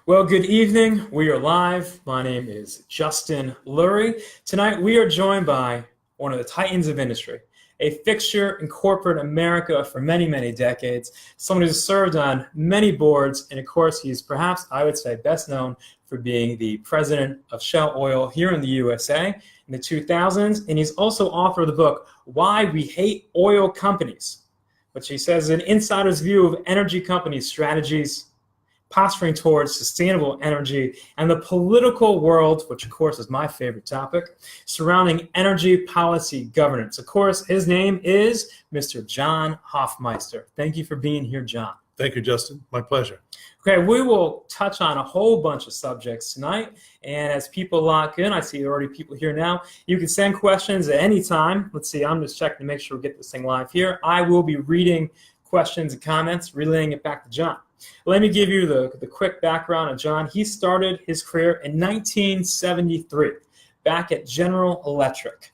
Well, good evening. We are live. My name is Justin Lurie. Tonight, we are joined by one of the titans of industry, a fixture in corporate America for many, many decades, someone who's served on many boards, and of course, he's perhaps, I would say, best known for being the president of Shell Oil here in the USA in the 2000s, and he's also author of the book, Why We Hate Oil Companies, which he says is an insider's view of energy companies' strategies, posturing towards sustainable energy, and the political world, which of course is my favorite topic, surrounding energy policy governance. Of course, his name is Mr. John Hofmeister. Thank you for being here, John. Thank you, Justin. My pleasure. Okay, we will touch on a whole bunch of subjects tonight, and as people lock in, I see already people here now, you can send questions at any time. Let's see, I'm just checking to make sure we get this thing live here. I will be reading questions and comments, relaying it back to John. Let me give you the quick background on John. He started his career in 1973, back at General Electric.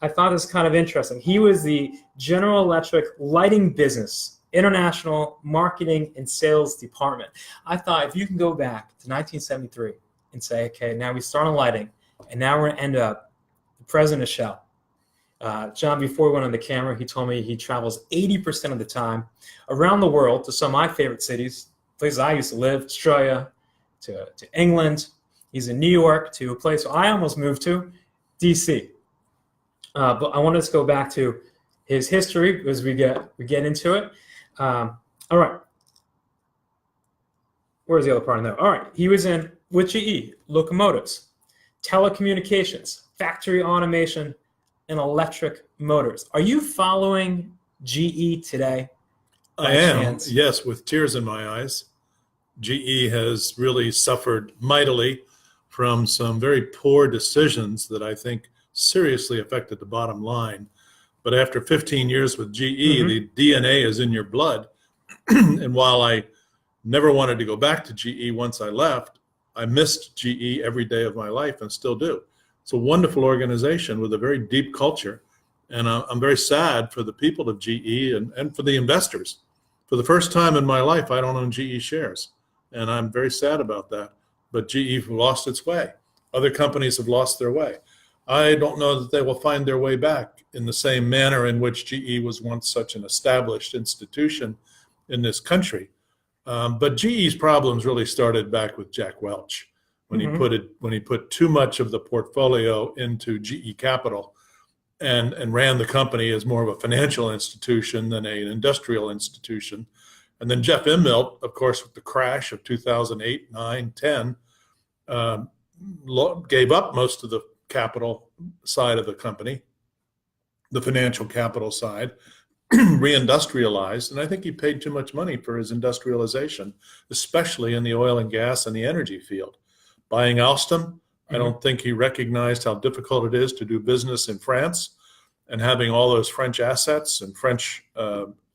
I thought this kind of interesting. He was the General Electric lighting business, international marketing and sales department. I thought if you can go back to 1973 and say, okay, now we start on lighting, and now we're going to end up the president of Shell. John, before we went on the camera, he told me he travels 80% of the time around the world to some of my favorite cities, places I used to live, Australia, to England. He's in New York, to a place I almost moved to, D.C. But I wanted to go back to his history as we get into it. All right. Where's the other part in there? All right. He was with GE, locomotives, telecommunications, factory automation, and electric motors. Are you following GE today? I am, yes, with tears in my eyes. GE has really suffered mightily from some very poor decisions that I think seriously affected the bottom line. But after 15 years with GE, the DNA is in your blood. And while I never wanted to go back to GE once I left, I missed GE every day of my life and still do. It's a wonderful organization with a very deep culture. And I'm very sad for the people of GE and for the investors. For the first time in my life, I don't own GE shares. And I'm very sad about that. But GE lost its way. Other companies have lost their way. I don't know that they will find their way back in the same manner in which GE was once such an established institution in this country. But GE's problems really started back with Jack Welch when he put too much of the portfolio into GE Capital and ran the company as more of a financial institution than an industrial institution. And then Jeff Immelt, of course, with the crash of 2008, 9, 10, gave up most of the capital side of the company, the financial capital side, reindustrialized. And I think he paid too much money for his industrialization, especially in the oil and gas and the energy field. Buying Alstom, I don't think he recognized how difficult it is to do business in France and having all those French assets and French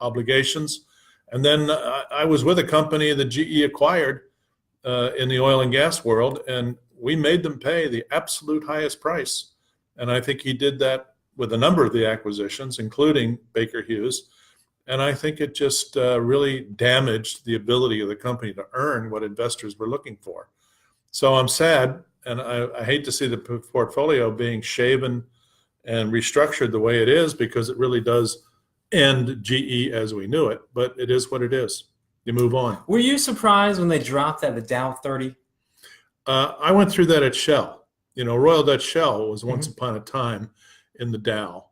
obligations. And then I was with a company that GE acquired in the oil and gas world, and we made them pay the absolute highest price. And I think he did that with a number of the acquisitions, including Baker Hughes. And I think it just really damaged the ability of the company to earn what investors were looking for. So I'm sad, and I hate to see the portfolio being shaven and restructured the way it is, because it really does end GE as we knew it. But it is what it is. You move on. Were you surprised when they dropped at the Dow 30? I went through that at Shell. You know, Royal Dutch Shell was once upon a time in the Dow.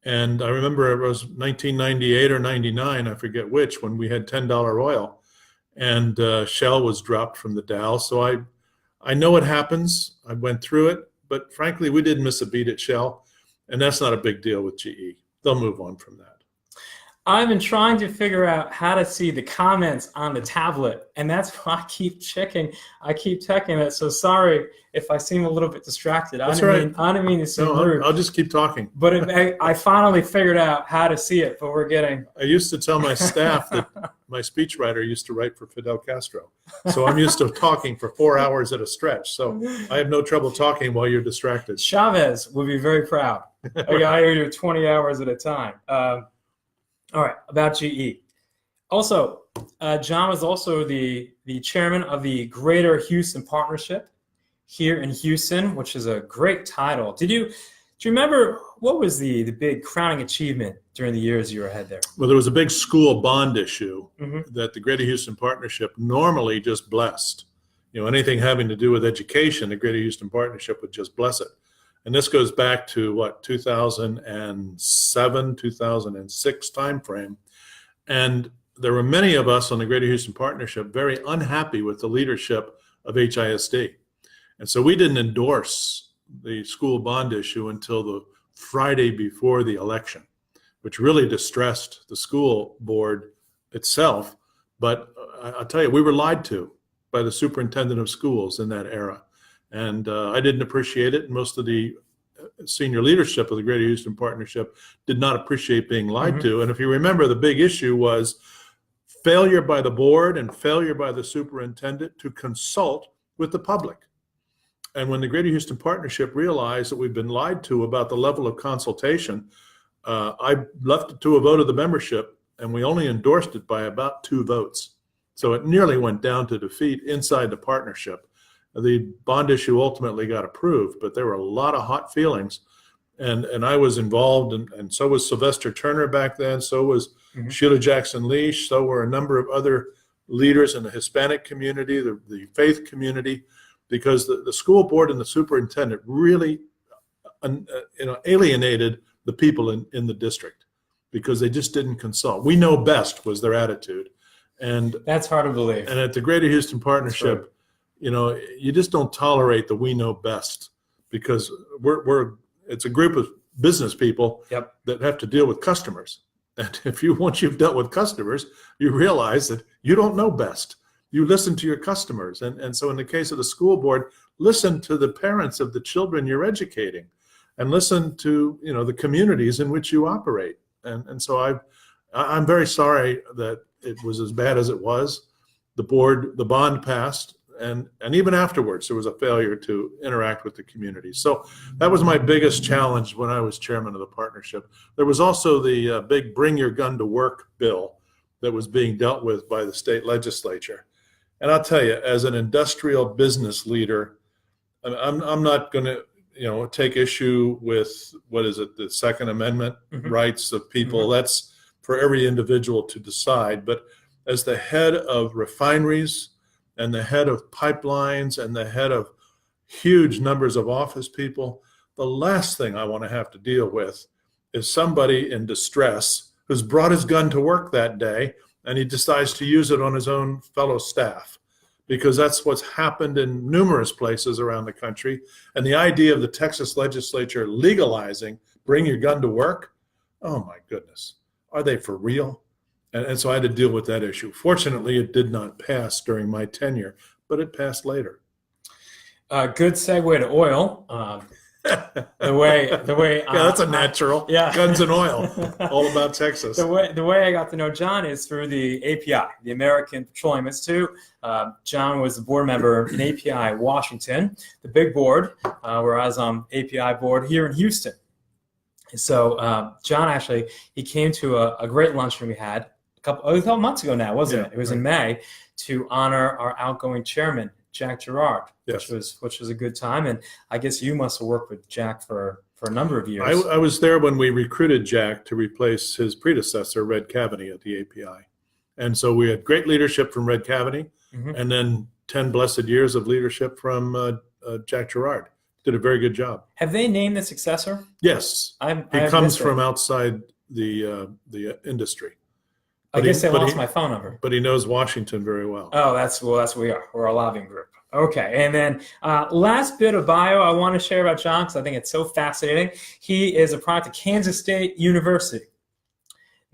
And I remember it was 1998 or 99, I forget which, when we had $10 oil. And Shell was dropped from the Dow. So I know what happens. I went through it. But frankly, we didn't miss a beat at Shell. And that's not a big deal with GE. They'll move on from that. I've been trying to figure out how to see the comments on the tablet, and that's why I keep checking. I keep checking it. So sorry if I seem a little bit distracted. I didn't mean to seem rude. I'll just keep talking. But I finally figured out how to see it, but we're getting... I used to tell my staff that my speechwriter used to write for Fidel Castro. So I'm used to talking for 4 hours at a stretch. So I have no trouble talking while you're distracted. Chavez would be very proud. A guy who do 20 hours at a time. All right, about GE. Also, John was also the chairman of the Greater Houston Partnership here in Houston, which is a great title. Do you remember what was the big crowning achievement during the years you were ahead there? Well, there was a big school bond issue that the Greater Houston Partnership normally just blessed. Anything having to do with education, the Greater Houston Partnership would just bless it. And this goes back to 2007, 2006 timeframe. And there were many of us on the Greater Houston Partnership very unhappy with the leadership of HISD. And so we didn't endorse the school bond issue until the Friday before the election, which really distressed the school board itself. But I'll tell you, we were lied to by the superintendent of schools in that era. And I didn't appreciate it. Most of the senior leadership of the Greater Houston Partnership did not appreciate being lied to. And if you remember, the big issue was failure by the board and failure by the superintendent to consult with the public. And when the Greater Houston Partnership realized that we've been lied to about the level of consultation, I left it to a vote of the membership, and we only endorsed it by about 2 votes. So it nearly went down to defeat inside the partnership. The bond issue ultimately got approved, but there were a lot of hot feelings. And I was involved, and so was Sylvester Turner back then, so was Sheila Jackson Leash, so were a number of other leaders in the Hispanic community, the faith community, because the school board and the superintendent really alienated the people in the district because they just didn't consult. We know best was their attitude. And that's hard to believe. And at the Greater Houston Partnership, you just don't tolerate the we know best, because it's a group of business people that have to deal with customers. And once you've dealt with customers, you realize that you don't know best. You listen to your customers. And so in the case of the school board, listen to the parents of the children you're educating, and listen to, the communities in which you operate. And so I'm very sorry that it was as bad as it was. The bond passed, and even afterwards, there was a failure to interact with the community. So that was my biggest challenge when I was chairman of the partnership. There was also the big Bring Your Gun to Work bill that was being dealt with by the state legislature. And I'll tell you, as an industrial business leader, I'm not going to, take issue with, the Second Amendment rights of people. That's for every individual to decide. But as the head of refineries and the head of pipelines and the head of huge numbers of office people, the last thing I want to have to deal with is somebody in distress who's brought his gun to work that day and he decides to use it on his own fellow staff, because that's what's happened in numerous places around the country. And the idea of the Texas legislature legalizing Bring Your Gun to Work, oh my goodness, are they for real? And so I had to deal with that issue. Fortunately, it did not pass during my tenure, but it passed later. Good segue to oil. The way yeah, that's a natural. Guns and oil, all about Texas. The way I got to know John is through the API, the American Petroleum Institute. John was a board member in API Washington, the big board, whereas I'm API board here in Houston. So John actually, he came to a great luncheon we had a couple months ago now, wasn't it? It was in May, to honor our outgoing chairman, Jack Gerard, which was a good time. And I guess you must have worked with Jack for a number of years. I was there when we recruited Jack to replace his predecessor, Red Cavaney, at the API. And so we had great leadership from Red Cavaney, and then 10 blessed years of leadership from Jack Gerard. Did a very good job. Have they named the successor? Yes. He comes from outside the industry. I guess they lost my phone number. But he knows Washington very well. Oh, that's what we are. We're a lobbying group. Okay, and then last bit of bio I want to share about John, because I think it's so fascinating. He is a product of Kansas State University.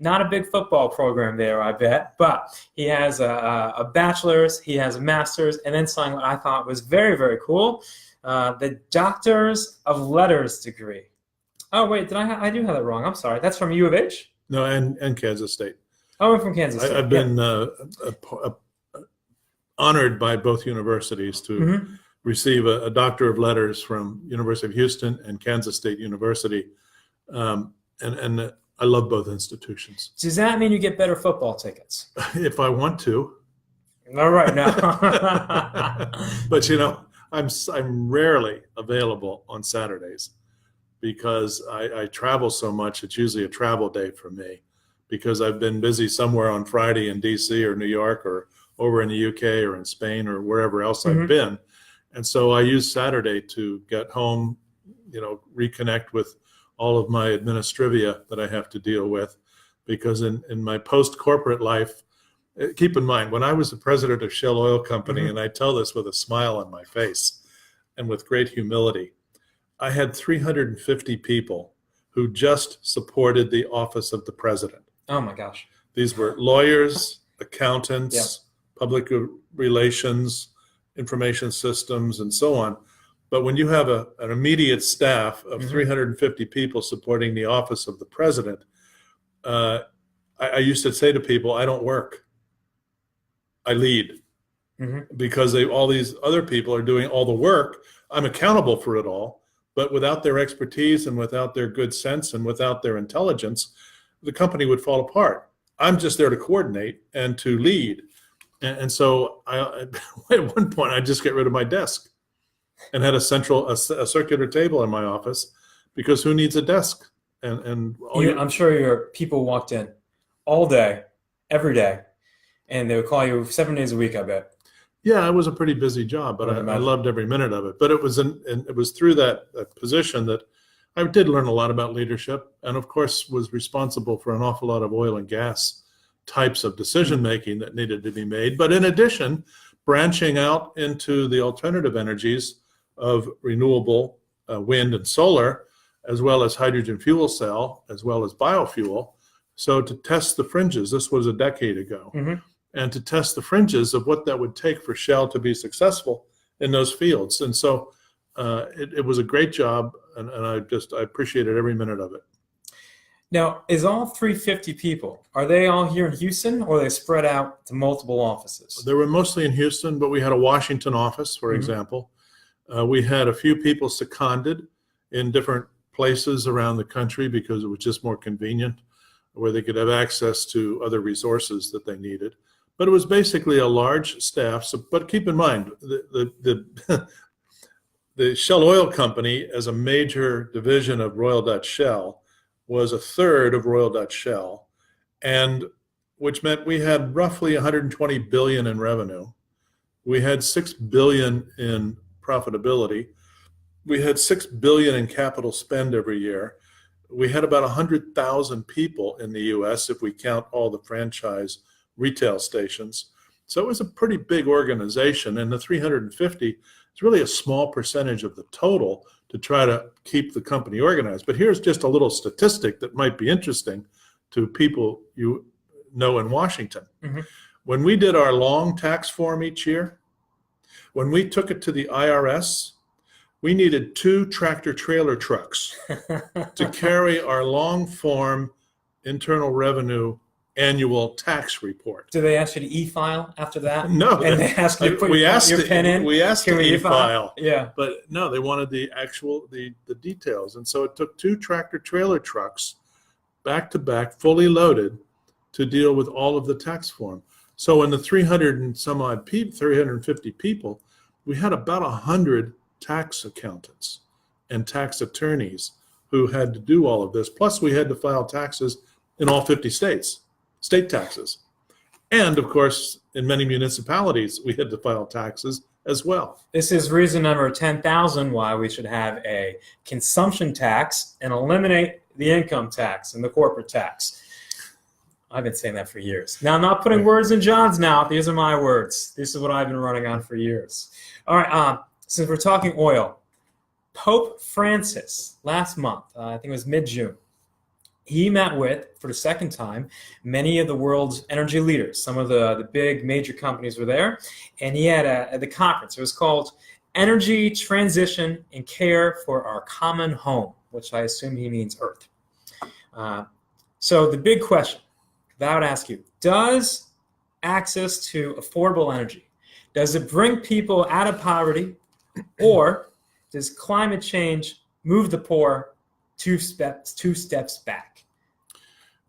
Not a big football program there, I bet, but he has a bachelor's, he has a master's, and then something that I thought was very, very cool, the Doctors of Letters degree. Oh, wait, I do have that wrong. I'm sorry. That's from U of H? No, and Kansas State. Oh, I'm from Kansas State. I've been honored by both universities to receive a Doctor of Letters from University of Houston and Kansas State University. And I love both institutions. Does that mean you get better football tickets? If I want to. All right, no. But I'm rarely available on Saturdays because I travel so much. It's usually a travel day for me because I've been busy somewhere on Friday in DC or New York or over in the UK or in Spain or wherever else I've been. And so I use Saturday to get home, reconnect with all of my administrivia that I have to deal with, because in my post-corporate life, keep in mind, when I was the president of Shell Oil Company, and I tell this with a smile on my face and with great humility, I had 350 people who just supported the office of the president. Oh my gosh. These were lawyers, accountants, public relations, information systems, and so on. But when you have an immediate staff of 350 people supporting the office of the president, I used to say to people, I don't work. I lead. Because all these other people are doing all the work. I'm accountable for it all. But without their expertise and without their good sense and without their intelligence, the company would fall apart. I'm just there to coordinate and to lead. And so at one point, I just get rid of my desk and had a circular table in my office, because who needs a desk? I'm sure your people walked in all day, every day, and they would call you 7 days a week, I bet. Yeah, it was a pretty busy job, but I loved every minute of it. But it was through that position that I did learn a lot about leadership, and of course was responsible for an awful lot of oil and gas types of decision making that needed to be made. But in addition, branching out into the alternative energies of renewable wind and solar, as well as hydrogen fuel cell, as well as biofuel. So to test the fringes, this was a decade ago, and to test the fringes of what that would take for Shell to be successful in those fields. And so it was a great job, and I appreciated every minute of it. Now, is all 350 people, are they all here in Houston, or are they spread out to multiple offices? They were mostly in Houston, but we had a Washington office, for example. We had a few people seconded in different places around the country because it was just more convenient, where they could have access to other resources that they needed. But it was basically a large staff. But keep in mind, the Shell Oil Company, as a major division of Royal Dutch Shell, was a third of Royal Dutch Shell, and which meant we had roughly 120 billion in revenue. We had 6 billion in profitability. We had 6 billion in capital spend every year. We had about 100,000 people in the US if we count all the franchise retail stations. So it was a pretty big organization, and the 350 is really a small percentage of the total to try to keep the company organized. But here's just a little statistic that might be interesting to people you know in Washington. When we did our long tax form each year, when we took it to the IRS, we needed 2 tractor trailer trucks to carry our long form Internal Revenue annual tax report. Do they ask you to e-file after that? No. And they ask you to put your pen in? We asked to e-file. Yeah. But no, they wanted the details. And so it took 2 tractor trailer trucks back to back, fully loaded, to deal with all of the tax form. So in the 350 people, we had about 100 tax accountants and tax attorneys who had to do all of this. Plus we had to file taxes in all 50 states. State taxes. And of course, in many municipalities, we had to file taxes as well. This is reason number 10,000 why we should have a consumption tax and eliminate the income tax and the corporate tax. I've been saying that for years. Now, I'm not putting words in John's mouth. These are my words. This is what I've been running on for years. All right, since we're talking oil, Pope Francis last month, I think it was mid-June, he met with, for the second time, many of the world's energy leaders. Some of the big major companies were there. And he had at the conference, it was called Energy Transition and Care for Our Common Home, which I assume he means Earth. So the big question that I would ask you, does access to affordable energy, does it bring people out of poverty, or does climate change move the poor two steps back?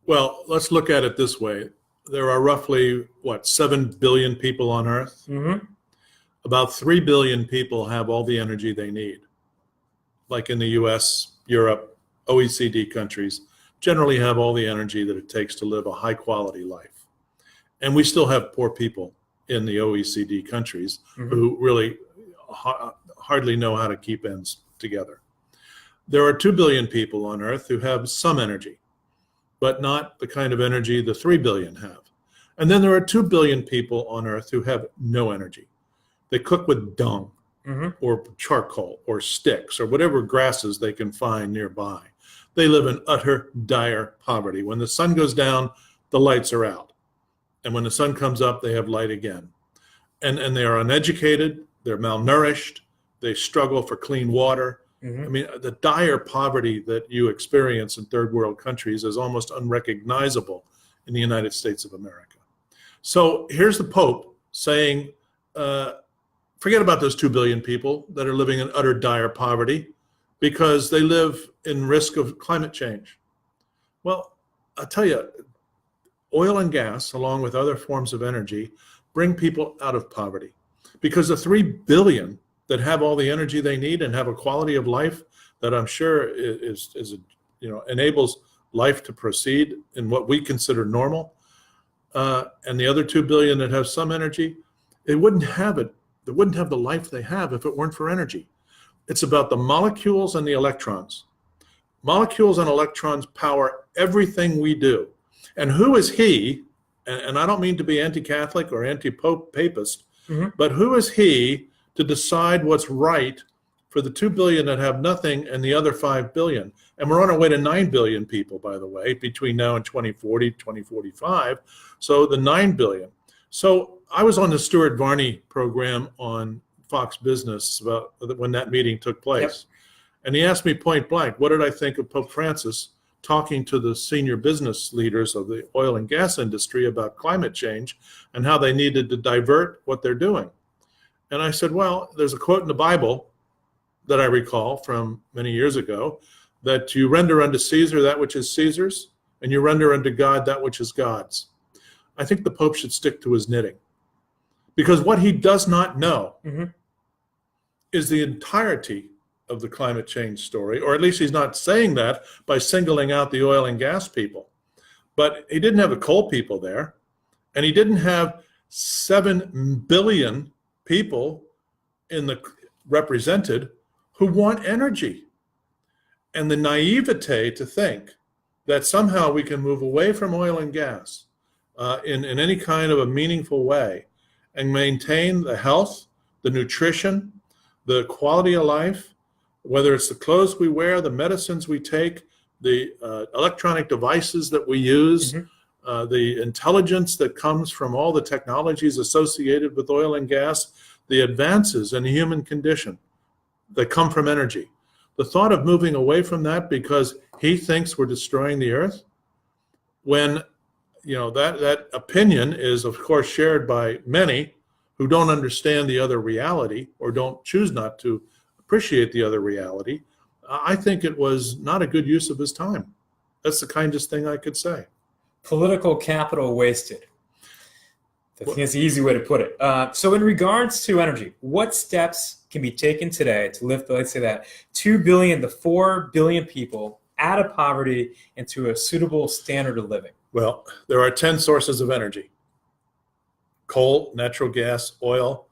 Well, let's look at it this way. There are roughly, 7 billion people on Earth? Mm-hmm. About 3 billion people have all the energy they need. Like in the US, Europe, OECD countries generally have all the energy that it takes to live a high quality life. And we still have poor people in the OECD countries who really hardly know how to keep ends together. There are 2 billion people on Earth who have some energy, but not the kind of energy the 3 billion have. And then there are 2 billion people on Earth who have no energy. They cook with dung or charcoal or sticks or whatever grasses they can find nearby. They live in utter dire poverty. When the sun goes down, the lights are out. And when the sun comes up, they have light again. And they are uneducated, they're malnourished, they struggle for clean water. I mean, the dire poverty that you experience in third world countries is almost unrecognizable in the United States of America. So here's the Pope saying, forget about those 2 billion people that are living in utter dire poverty because they live in risk of climate change. Well, I'll tell you, oil and gas, along with other forms of energy, bring people out of poverty because the 3 billion that have all the energy they need and have a quality of life that I'm sure enables life to proceed in what we consider normal, and the other 2 billion that have some energy, they wouldn't have the life they have if it weren't for energy. It's about the molecules and the electrons. Molecules and electrons power everything we do. And who is he, and I don't mean to be anti-Catholic or anti-Papist, but who is he to decide what's right for the 2 billion that have nothing and the other 5 billion? And we're on our way to 9 billion people, by the way, between now and 2040, 2045. So the 9 billion. So I was on the Stuart Varney program on Fox Business about when that meeting took place. Yep. And he asked me point blank, what did I think of Pope Francis talking to the senior business leaders of the oil and gas industry about climate change and how they needed to divert what they're doing. And I said, well, there's a quote in the Bible that I recall from many years ago, that you render unto Caesar that which is Caesar's, and you render unto God that which is God's. I think the Pope should stick to his knitting. Because what he does not know is the entirety of the climate change story, or at least he's not saying that by singling out the oil and gas people. But he didn't have the coal people there, and he didn't have 7 billion people represented who want energy. And the naivete to think that somehow we can move away from oil and gas in any kind of a meaningful way and maintain the health, the nutrition, the quality of life, whether it's the clothes we wear, the medicines we take, the electronic devices that we use, the intelligence that comes from all the technologies associated with oil and gas, the advances in the human condition that come from energy. The thought of moving away from that because he thinks we're destroying the earth, when that opinion is of course shared by many who don't understand the other reality or don't choose not to appreciate the other reality, I think it was not a good use of his time. That's the kindest thing I could say. Political capital wasted. I think that's the easy way to put it. So in regards to energy, what steps can be taken today to lift, let's say, that 2 billion to 4 billion people out of poverty into a suitable standard of living? Well, there are 10 sources of energy: coal, natural gas, oil,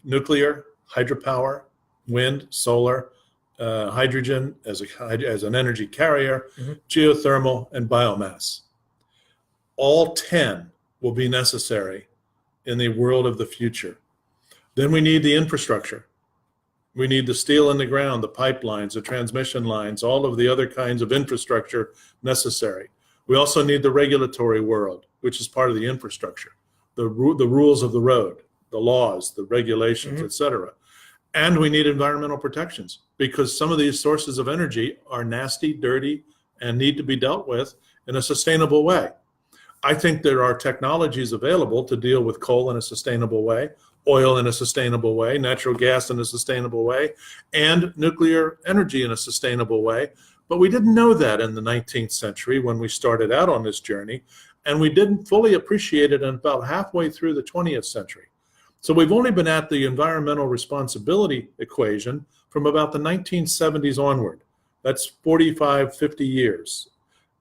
nuclear, hydropower, wind, solar, hydrogen as an energy carrier, geothermal, and biomass. All 10 will be necessary in the world of the future. Then we need the infrastructure. We need the steel in the ground, the pipelines, the transmission lines, all of the other kinds of infrastructure necessary. We also need the regulatory world, which is part of the infrastructure, the rules of the road, the laws, the regulations, etc. And we need environmental protections, because some of these sources of energy are nasty, dirty, and need to be dealt with in a sustainable way. I think there are technologies available to deal with coal in a sustainable way, oil in a sustainable way, natural gas in a sustainable way, and nuclear energy in a sustainable way, But we didn't know that in the 19th century when we started out on this journey, and we didn't fully appreciate it until about halfway through the 20th century. So we've only been at the environmental responsibility equation from about the 1970s onward. That's 45, 50 years.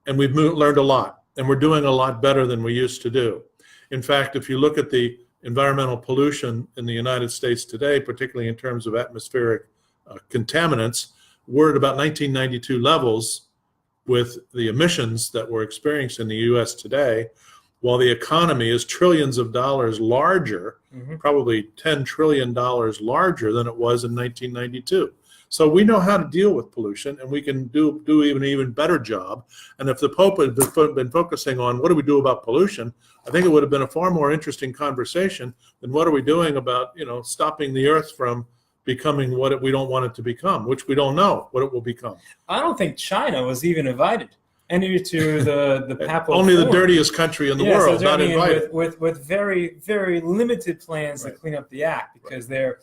And we've learned a lot, and we're doing a lot better than we used to do. In fact, if you look at the environmental pollution in the United States today, particularly in terms of atmospheric contaminants, we're at about 1992 levels with the emissions that we're experiencing in the US today, while the economy is trillions of dollars larger, probably $10 trillion larger than it was in 1992. So we know how to deal with pollution, and we can do an even better job. And if the Pope had been focusing on what do we do about pollution, I think it would have been a far more interesting conversation than what are we doing about, stopping the earth from becoming what we don't want it to become, which we don't know what it will become. I don't think China was even invited to the papal only forum. The dirtiest country in the world, so not invited. With very, very limited plans to clean up the act, because their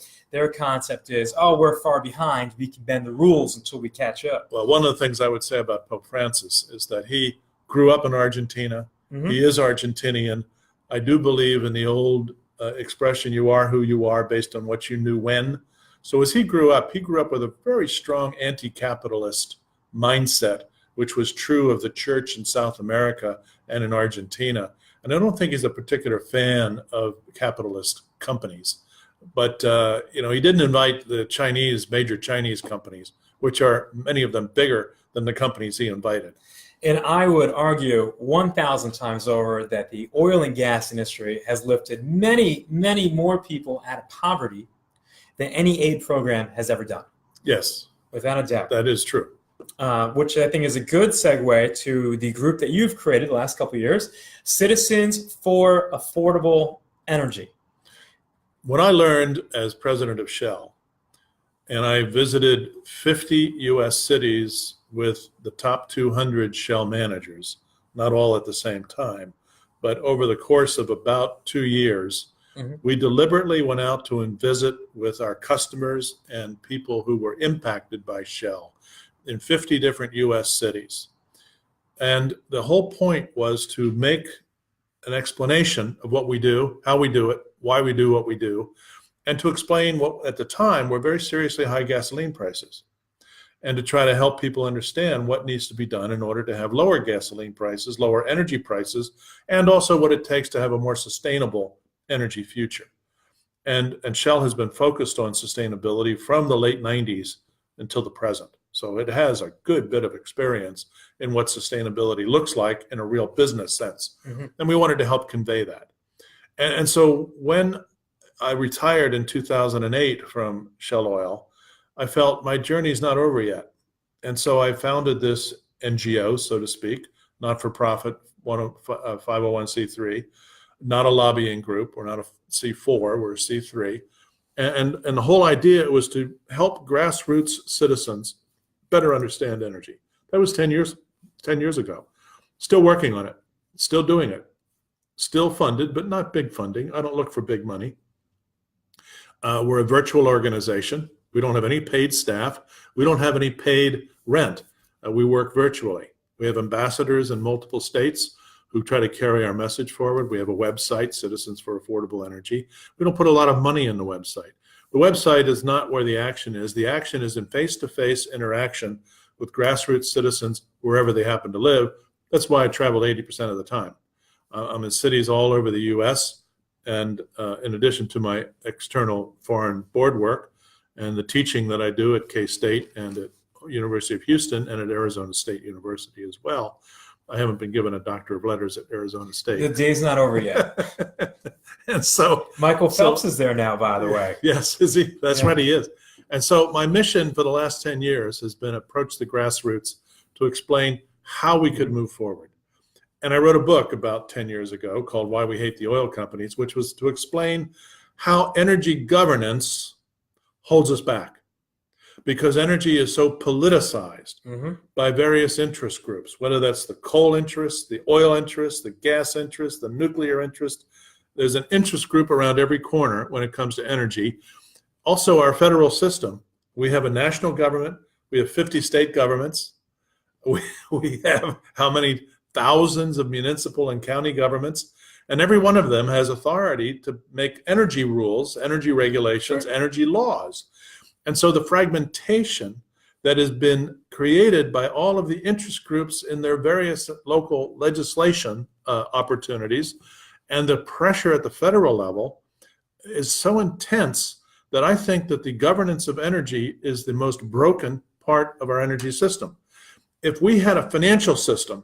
concept is, we're far behind, we can bend the rules until we catch up. Well, one of the things I would say about Pope Francis is that he grew up in Argentina. He is Argentinian. I do believe in the old expression, you are who you are based on what you knew when. So as he grew up with a very strong anti-capitalist mindset, which was true of the church in South America and in Argentina. And I don't think he's a particular fan of capitalist companies. But, he didn't invite the major Chinese companies, which are many of them bigger than the companies he invited. And I would argue 1,000 times over that the oil and gas industry has lifted many, many more people out of poverty than any aid program has ever done. Yes. Without a doubt. That is true. Which I think is a good segue to the group that you've created the last couple of years, Citizens for Affordable Energy. When I learned as president of Shell, and I visited 50 U.S. cities with the top 200 Shell managers, not all at the same time, but over the course of about 2 years, we deliberately went out to visit with our customers and people who were impacted by Shell in 50 different U.S. cities. And the whole point was to make an explanation of what we do, how we do it, why we do what we do, and to explain what at the time were very seriously high gasoline prices, and to try to help people understand what needs to be done in order to have lower gasoline prices, lower energy prices, and also what it takes to have a more sustainable energy future. And Shell has been focused on sustainability from the late 90s until the present. So it has a good bit of experience in what sustainability looks like in a real business sense. And we wanted to help convey that. And so when I retired in 2008 from Shell Oil, I felt my journey is not over yet. And so I founded this NGO, so to speak, not-for-profit, 501c3, not a lobbying group. We're not a C4, we're a C3. And the whole idea was to help grassroots citizens better understand energy. That was 10 years ago. Still working on it, still doing it, still funded, but not big funding. I don't look for big money. We're a virtual organization. We don't have any paid staff. We don't have any paid rent. We work virtually. We have ambassadors in multiple states who try to carry our message forward. We have a website, Citizens for Affordable Energy. We don't put a lot of money in the website. The website is not where the action is. The action is in face-to-face interaction with grassroots citizens wherever they happen to live. That's why I travel 80% of the time. I'm in cities all over the U.S., and in addition to my external foreign board work and the teaching that I do at K-State and at University of Houston and at Arizona State University as well, I haven't been given a Doctor of Letters at Arizona State. The day's not over yet. And so Michael Phelps is there now, by the way. Yes, is he? That's right, he is. And so my mission for the last 10 years has been approach the grassroots to explain how we could move forward. And I wrote a book about 10 years ago called Why We Hate the Oil Companies, which was to explain how energy governance holds us back. Because energy is so politicized by various interest groups, whether that's the coal interest, the oil interest, the gas interest, the nuclear interest. There's an interest group around every corner when it comes to energy. Also, our federal system. We have a national government. We have 50 state governments. We have how many thousands of municipal and county governments, and every one of them has authority to make energy rules, energy regulations, energy laws. And so the fragmentation that has been created by all of the interest groups in their various local legislation opportunities and the pressure at the federal level is so intense that I think that the governance of energy is the most broken part of our energy system. If we had a financial system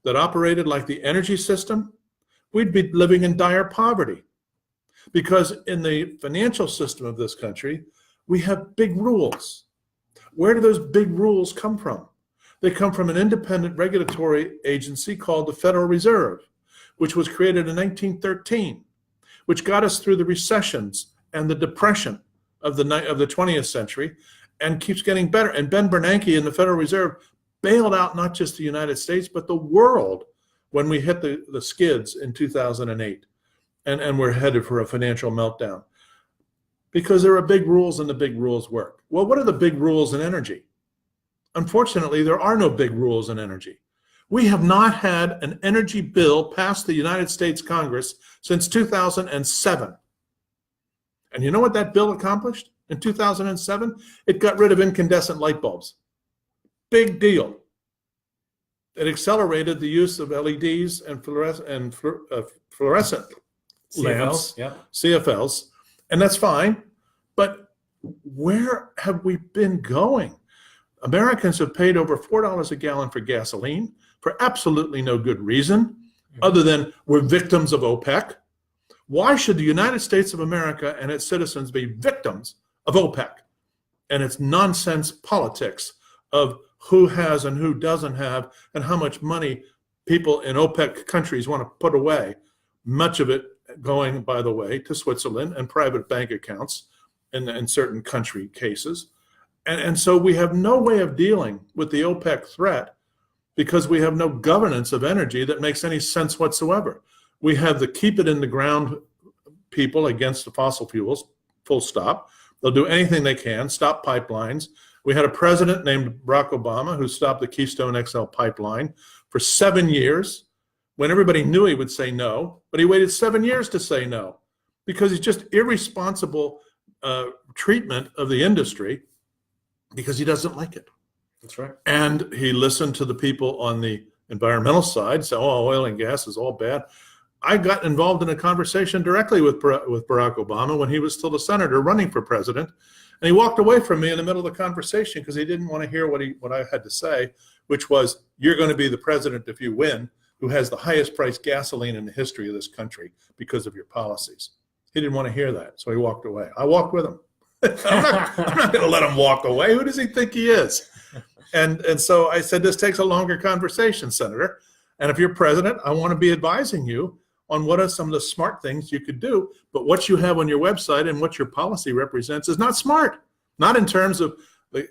that operated like the energy system, we'd be living in dire poverty. Because in the financial system of this country, we have big rules. Where do those big rules come from? They come from an independent regulatory agency called the Federal Reserve, which was created in 1913, which got us through the recessions and the depression of the 20th century and keeps getting better. And Ben Bernanke and the Federal Reserve bailed out not just the United States, but the world when we hit the skids in 2008 and we're headed for a financial meltdown. Because there are big rules and the big rules work. Well, what are the big rules in energy? Unfortunately, there are no big rules in energy. We have not had an energy bill passed the United States Congress since 2007. And you know what that bill accomplished in 2007? It got rid of incandescent light bulbs. Big deal. It accelerated the use of LEDs and fluorescent lamps, CFLs, and that's fine. But where have we been going? Americans have paid over $4 a gallon for gasoline for absolutely no good reason, other than we're victims of OPEC. Why should the United States of America and its citizens be victims of OPEC and its nonsense politics of who has and who doesn't have and how much money people in OPEC countries want to put away, much of it going, by the way, to Switzerland and private bank accounts in certain country cases. And so we have no way of dealing with the OPEC threat because we have no governance of energy that makes any sense whatsoever. We have the keep it in the ground people against the fossil fuels, full stop. They'll do anything they can, stop pipelines. We had a president named Barack Obama who stopped the Keystone XL pipeline for 7 years when everybody knew he would say no, but he waited 7 years to say no because he's just irresponsible treatment of the industry because he doesn't like it. That's right. And he listened to the people on the environmental side say, oh, oil and gas is all bad. I got involved in a conversation directly with Barack Obama when he was still a senator running for president. And he walked away from me in the middle of the conversation because he didn't want to hear what I had to say, which was, you're going to be the president if you win, who has the highest priced gasoline in the history of this country because of your policies. He didn't want to hear that, so he walked away. I walked with him. I'm not going to let him walk away. Who does he think he is? And so I said, this takes a longer conversation, Senator. And if you're president, I want to be advising you on what are some of the smart things you could do. But what you have on your website and what your policy represents is not smart. Not in terms of the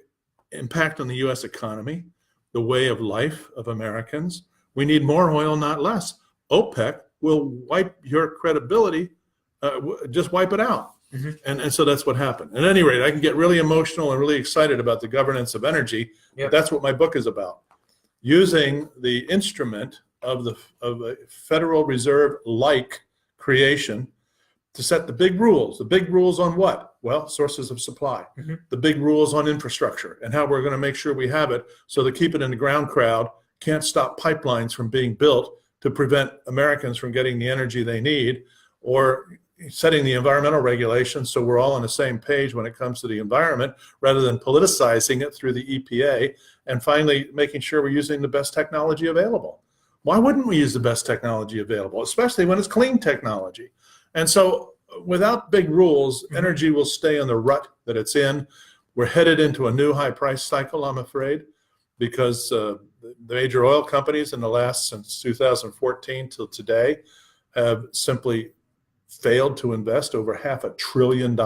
impact on the U.S. economy, the way of life of Americans. We need more oil, not less. OPEC will wipe your credibility, just wipe it out. Mm-hmm. And so that's what happened. At any rate, I can get really emotional and really excited about the governance of energy. Yep. That's what my book is about. Using the instrument of a Federal Reserve-like creation to set the big rules. The big rules on what? Well, sources of supply. Mm-hmm. The big rules on infrastructure and how we're going to make sure we have it so the keep it in the ground crowd can't stop pipelines from being built to prevent Americans from getting the energy they need, or setting the environmental regulations so we're all on the same page when it comes to the environment rather than politicizing it through the EPA, and finally making sure we're using the best technology available. Why wouldn't we use the best technology available, especially when it's clean technology? And so without big rules, energy will stay in the rut that it's in. We're headed into a new high price cycle, I'm afraid, because the major oil companies since 2014 till today have simply failed to invest over $500 billion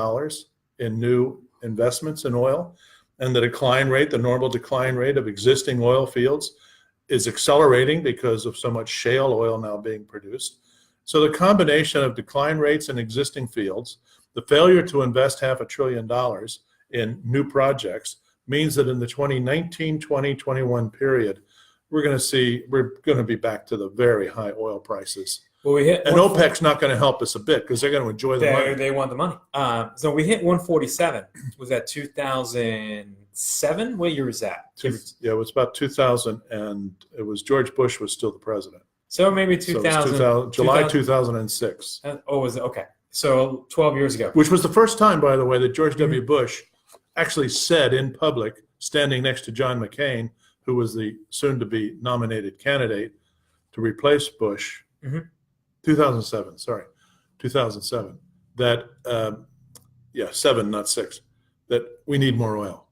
in new investments in oil. And the normal decline rate of existing oil fields is accelerating because of so much shale oil now being produced. So the combination of decline rates in existing fields, the failure to invest $500 billion in new projects, means that in the 2019-2021 period, we're going to be back to the very high oil prices. Well, and OPEC's not going to help us a bit because they're going to enjoy the money. They want the money. So we hit 147. Was that 2007? What year was that? Yeah, it was about 2000, and it was George Bush was still the president. So maybe 2000. So July 2006. Was it? Okay. So 12 years ago. Which was the first time, by the way, that George W. Bush actually said in public, standing next to John McCain, who was the soon-to-be nominated candidate to replace Bush, 2007, that, 7, not 6, that we need more oil.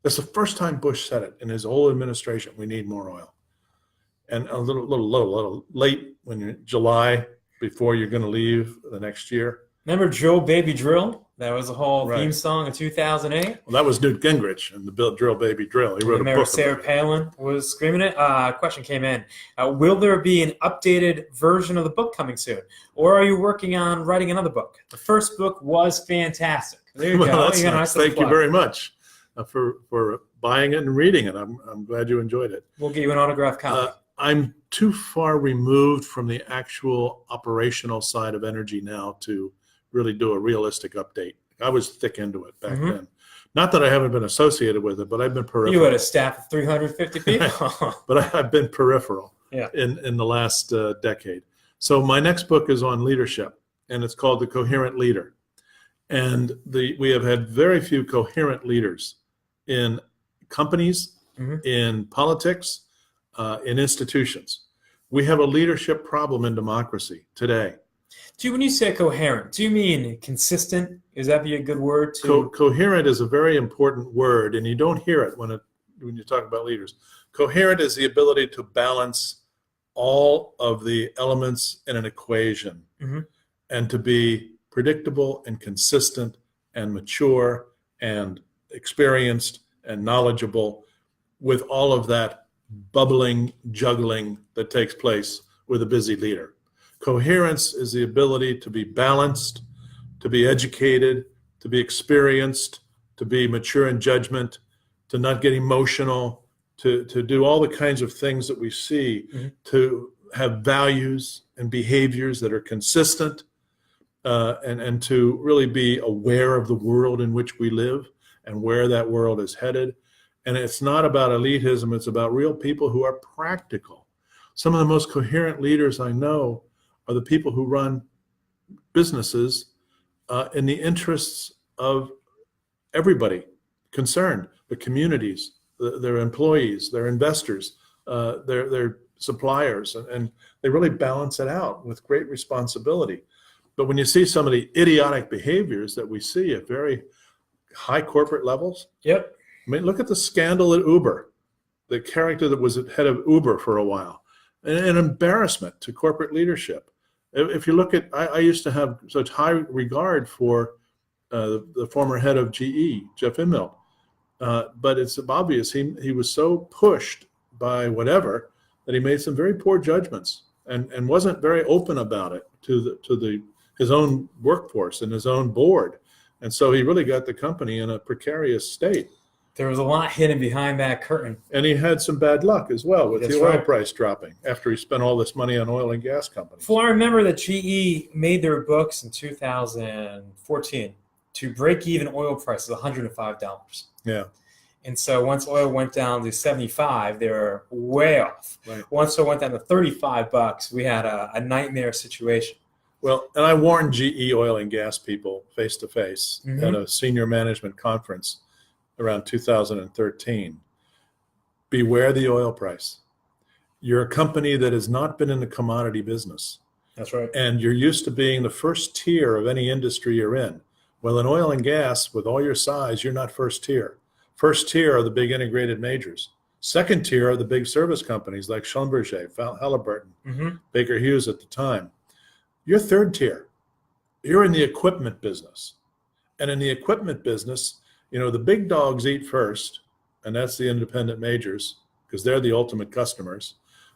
That's the first time Bush said it in his whole administration, we need more oil. And a little late when you're July, before you're going to leave the next year. Remember Drill Baby Drill? That was a whole theme song in 2008. Well, that was Newt Gingrich and the Drill Baby Drill. He wrote a book. Sarah Palin was screaming it. Question came in. Will there be an updated version of the book coming soon? Or are you working on writing another book? The first book was fantastic. There you go. Thank you very much for buying it and reading it. I'm glad you enjoyed it. We'll get you an autographed copy. I'm too far removed from the actual operational side of energy now to really do a realistic update. I was thick into it back then. Not that I haven't been associated with it, but I've been peripheral. You had a staff of 350 people. But I've been peripheral in the last decade. So my next book is on leadership, and it's called The Coherent Leader. And we have had very few coherent leaders in companies, in politics, in institutions. We have a leadership problem in democracy today. When you say coherent, do you mean consistent? Is that be a good word? Coherent is a very important word, and you don't hear it when you talk about leaders. Coherent is the ability to balance all of the elements in an equation and to be predictable and consistent and mature and experienced and knowledgeable with all of that bubbling, juggling that takes place with a busy leader. Coherence is the ability to be balanced, to be educated, to be experienced, to be mature in judgment, to not get emotional, to do all the kinds of things that we see, to have values and behaviors that are consistent, and to really be aware of the world in which we live and where that world is headed. And it's not about elitism, it's about real people who are practical. Some of the most coherent leaders I know are the people who run businesses in the interests of everybody concerned, the communities, their employees, their investors, their suppliers, and they really balance it out with great responsibility. But when you see some of the idiotic behaviors that we see at very high corporate levels, I mean, look at the scandal at Uber, the character that was at head of Uber for a while, an embarrassment to corporate leadership. If you look at, I used to have such high regard for the former head of GE, Jeff Immelt, but it's obvious he was so pushed by whatever that he made some very poor judgments and wasn't very open about it to his own workforce and his own board, and so he really got the company in a precarious state. There was a lot hidden behind that curtain. And he had some bad luck as well with the oil price dropping after he spent all this money on oil and gas companies. Well, I remember that GE made their books in 2014 to break even oil prices $105. Yeah. And so once oil went down to 75, they were way off. Right. Once it went down to $35, we had a nightmare situation. Well, and I warned GE oil and gas people face to face at a senior management conference around 2013. Beware the oil price. You're a company that has not been in the commodity business. That's right. And you're used to being the first tier of any industry you're in. Well, in oil and gas, with all your size, you're not first tier. First tier are the big integrated majors. Second tier are the big service companies like Schlumberger, Halliburton, Baker Hughes at the time. You're third tier. You're in the equipment business. And in the equipment business, you know, the big dogs eat first, and that's the independent majors because they're the ultimate customers.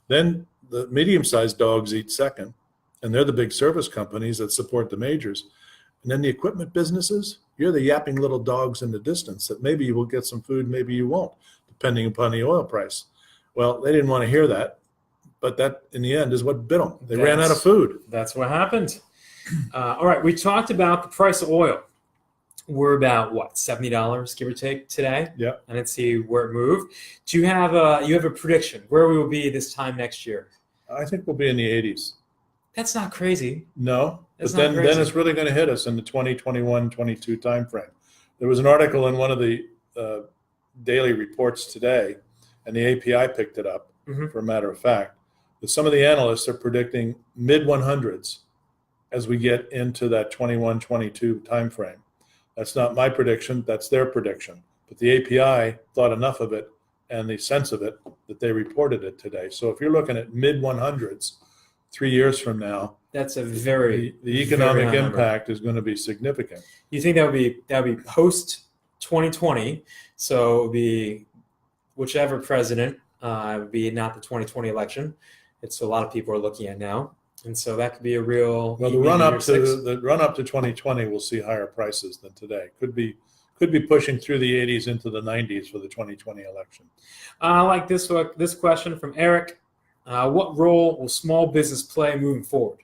Then the medium-sized dogs eat second, and they're the big service companies that support the majors. And then the equipment businesses, you're the yapping little dogs in the distance that maybe you will get some food, maybe you won't, depending upon the oil price. Well, they didn't want to hear that, but that in the end is what bit them. They ran out of food. That's what happened. All right, we talked about the price of oil. We're about what, $70, give or take, today. Yeah. And let's see where it moved. Do you have a prediction where we will be this time next year? I think we'll be in the 80s. That's not crazy. No, That's but not then crazy. it's really going to hit us in the 2021, 22 timeframe. There was an article in one of the daily reports today, and the API picked it up, for a matter of fact, that some of the analysts are predicting mid-100s as we get into that 21, 22 timeframe. That's not my prediction, that's their prediction. But the API thought enough of it and the sense of it that they reported it today. So if you're looking at mid-100s 3 years from now, that's a very the economic impact is going to be significant. You think that would be post 2020? So it would be whichever president would be not the 2020 election. It's a lot of people are looking at now, and so that could be a real. Well, the run up to 2020 will see higher prices than today. Could be pushing through the 80s into the 90s for the 2020 election. I like this question from Eric. What role will small business play moving forward?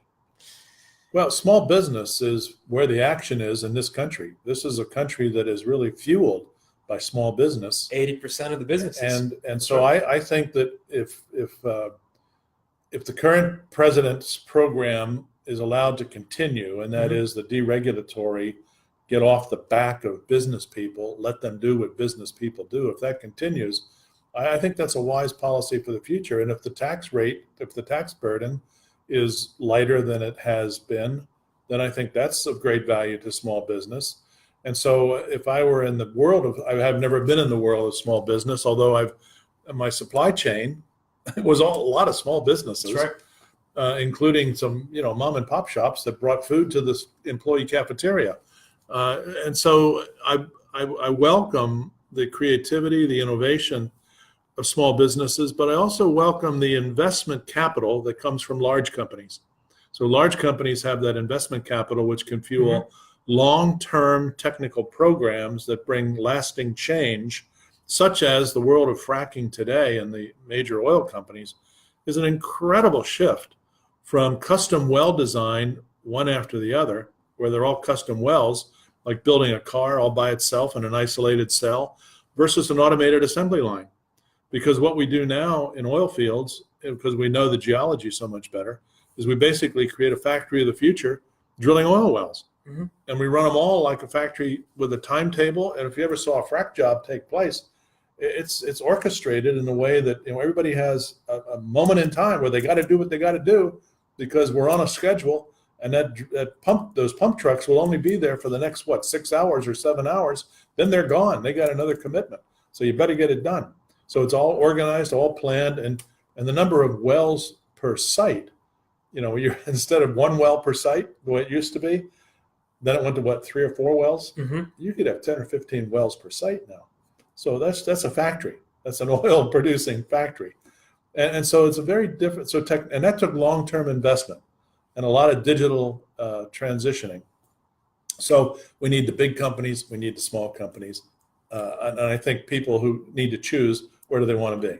Well, small business is where the action is in this country. This is a country that is really fueled by small business. 80% of the businesses. And so I think that if the current president's program is allowed to continue, and that is the deregulatory, get off the back of business people, let them do what business people do. If that continues, I think that's a wise policy for the future. And if the tax burden is lighter than it has been, then I think that's of great value to small business. And so if I were in the world of, I have never been in the world of small business, although my supply chain was a lot of small businesses. That's right. Including some, mom and pop shops that brought food to this employee cafeteria. And so I welcome the creativity, the innovation of small businesses, but I also welcome the investment capital that comes from large companies. So large companies have that investment capital, which can fuel long-term technical programs that bring lasting change, such as the world of fracking today and the major oil companies is an incredible shift from custom well design, one after the other, where they're all custom wells, like building a car all by itself in an isolated cell, versus an automated assembly line. Because what we do now in oil fields, because we know the geology so much better, is we basically create a factory of the future drilling oil wells. And we run them all like a factory with a timetable. And if you ever saw a frack job take place, it's orchestrated in a way that everybody has a moment in time where they got to do what they got to do because we're on a schedule. And those pump trucks will only be there for the next 6 hours or 7 hours. Then they're gone. They got another commitment. So you better get it done. So it's all organized, all planned, and the number of wells per site, you're instead of one well per site, the way it used to be, then it went to 3 or 4 wells. You could have 10 or 15 wells per site now. So that's a factory. That's an oil producing factory. And so it's a very different, and that took long-term investment and a lot of digital transitioning. So we need the big companies, we need the small companies. And I think people who need to choose, where do they want to be?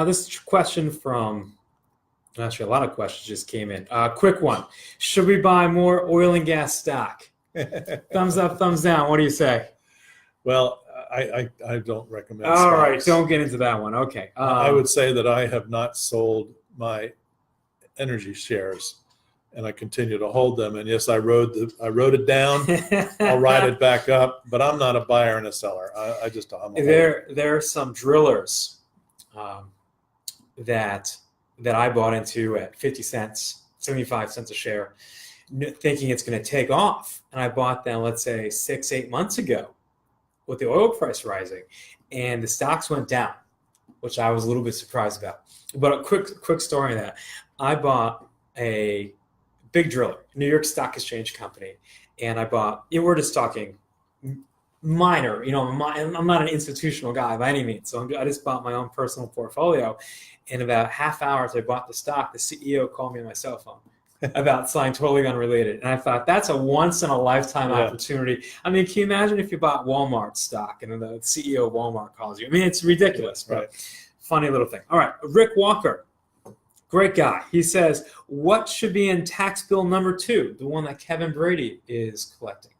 This question from, actually a lot of questions just came in. Quick one. Should we buy more oil and gas stock? Thumbs up, thumbs down. What do you say? Well, I don't recommend All stocks. right, don't get into that one. Okay. I would say that I have not sold my energy shares, and I continue to hold them. And yes, I wrote it down. I'll write it back up, but I'm not a buyer and a seller. There are some drillers that I bought into at 50 cents, 75 cents a share, thinking it's going to take off. And I bought them, let's say 6-8 months ago with the oil price rising, and the stocks went down, which I was a little bit surprised about. But a quick story on that. I bought a big driller, New York Stock Exchange company, and I bought, we're just talking minor, I'm not an institutional guy by any means, so I just bought my own personal portfolio. In about half hours I bought the stock, the CEO called me on my cell phone about something totally unrelated. And I thought, that's a once-in-a-lifetime opportunity. I mean, can you imagine if you bought Walmart stock and then the CEO of Walmart calls you? I mean, it's ridiculous. Right. Funny little thing. All right, Rick Walker, great guy. He says, what should be in tax bill number 2, the one that Kevin Brady is collecting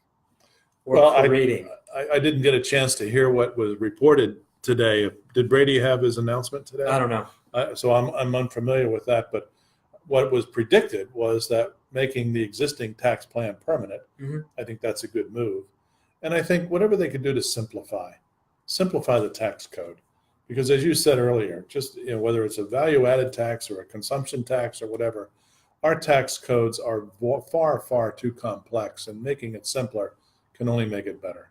or creating? I didn't get a chance to hear what was reported today. Did Brady have his announcement today? I don't know. So I'm unfamiliar with that, but what was predicted was that making the existing tax plan permanent, I think that's a good move. And I think whatever they could do to simplify the tax code. Because as you said earlier, just whether it's a value-added tax or a consumption tax or whatever, our tax codes are far, far too complex, and making it simpler can only make it better.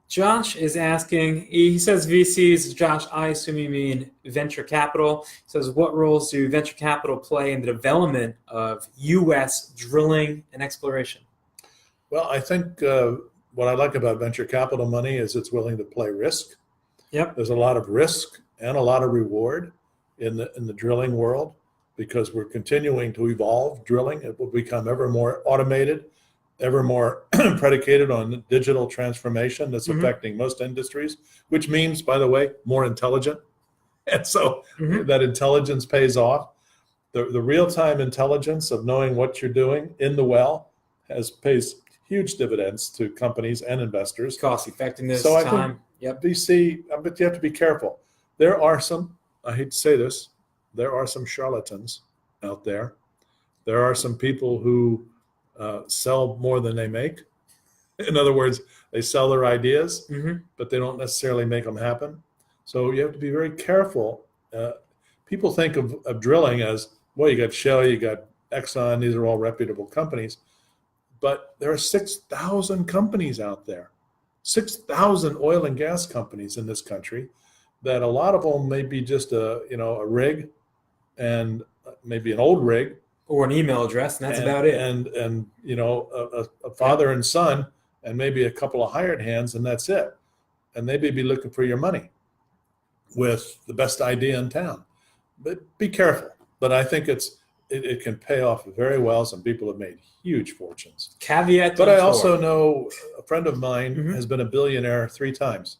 Josh is asking, he says VCs, Josh, I assume you mean venture capital. He says, what roles do venture capital play in the development of U.S. drilling and exploration? Well, I think what I like about venture capital money is it's willing to play risk. Yep. There's a lot of risk and a lot of reward in the drilling world because we're continuing to evolve drilling. It will become ever more automated, ever more predicated on digital transformation that's affecting most industries, which means, by the way, more intelligent. And so that intelligence pays off. The real-time intelligence of knowing what you're doing in the well pays huge dividends to companies and investors. Cost effectiveness, so time. Yep. VC, but you have to be careful. There are some, I hate to say this, there are some charlatans out there. There are some people who sell more than they make. In other words, they sell their ideas, but they don't necessarily make them happen. So you have to be very careful. People think of drilling as, well, you got Shell, you got Exxon, these are all reputable companies. But there are 6,000 companies out there, 6,000 oil and gas companies in this country, that a lot of them may be just a rig, and maybe an old rig, or an email address, and that's about it. And a father and son, and maybe a couple of hired hands, and that's it. And they may be looking for your money with the best idea in town. But be careful. But I think it can pay off very well. Some people have made huge fortunes. Caveat. But I also know a friend of mine has been a billionaire 3 times.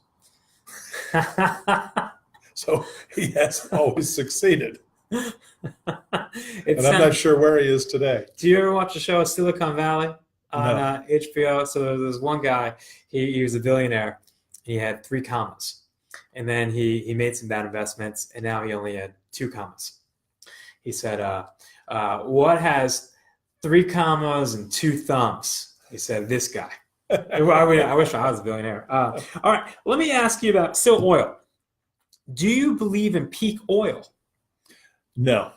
So he has always succeeded. And I'm not sure where he is today. Do you ever watch the show Silicon Valley on No. HBO? So there's one guy, he was a billionaire. He had 3 commas. And then he made some bad investments, and now he only had 2 commas. He said, what has 3 commas and 2 thumbs? He said, this guy. I wish I was a billionaire. All right, let me ask you about still oil. Do you believe in peak oil? No,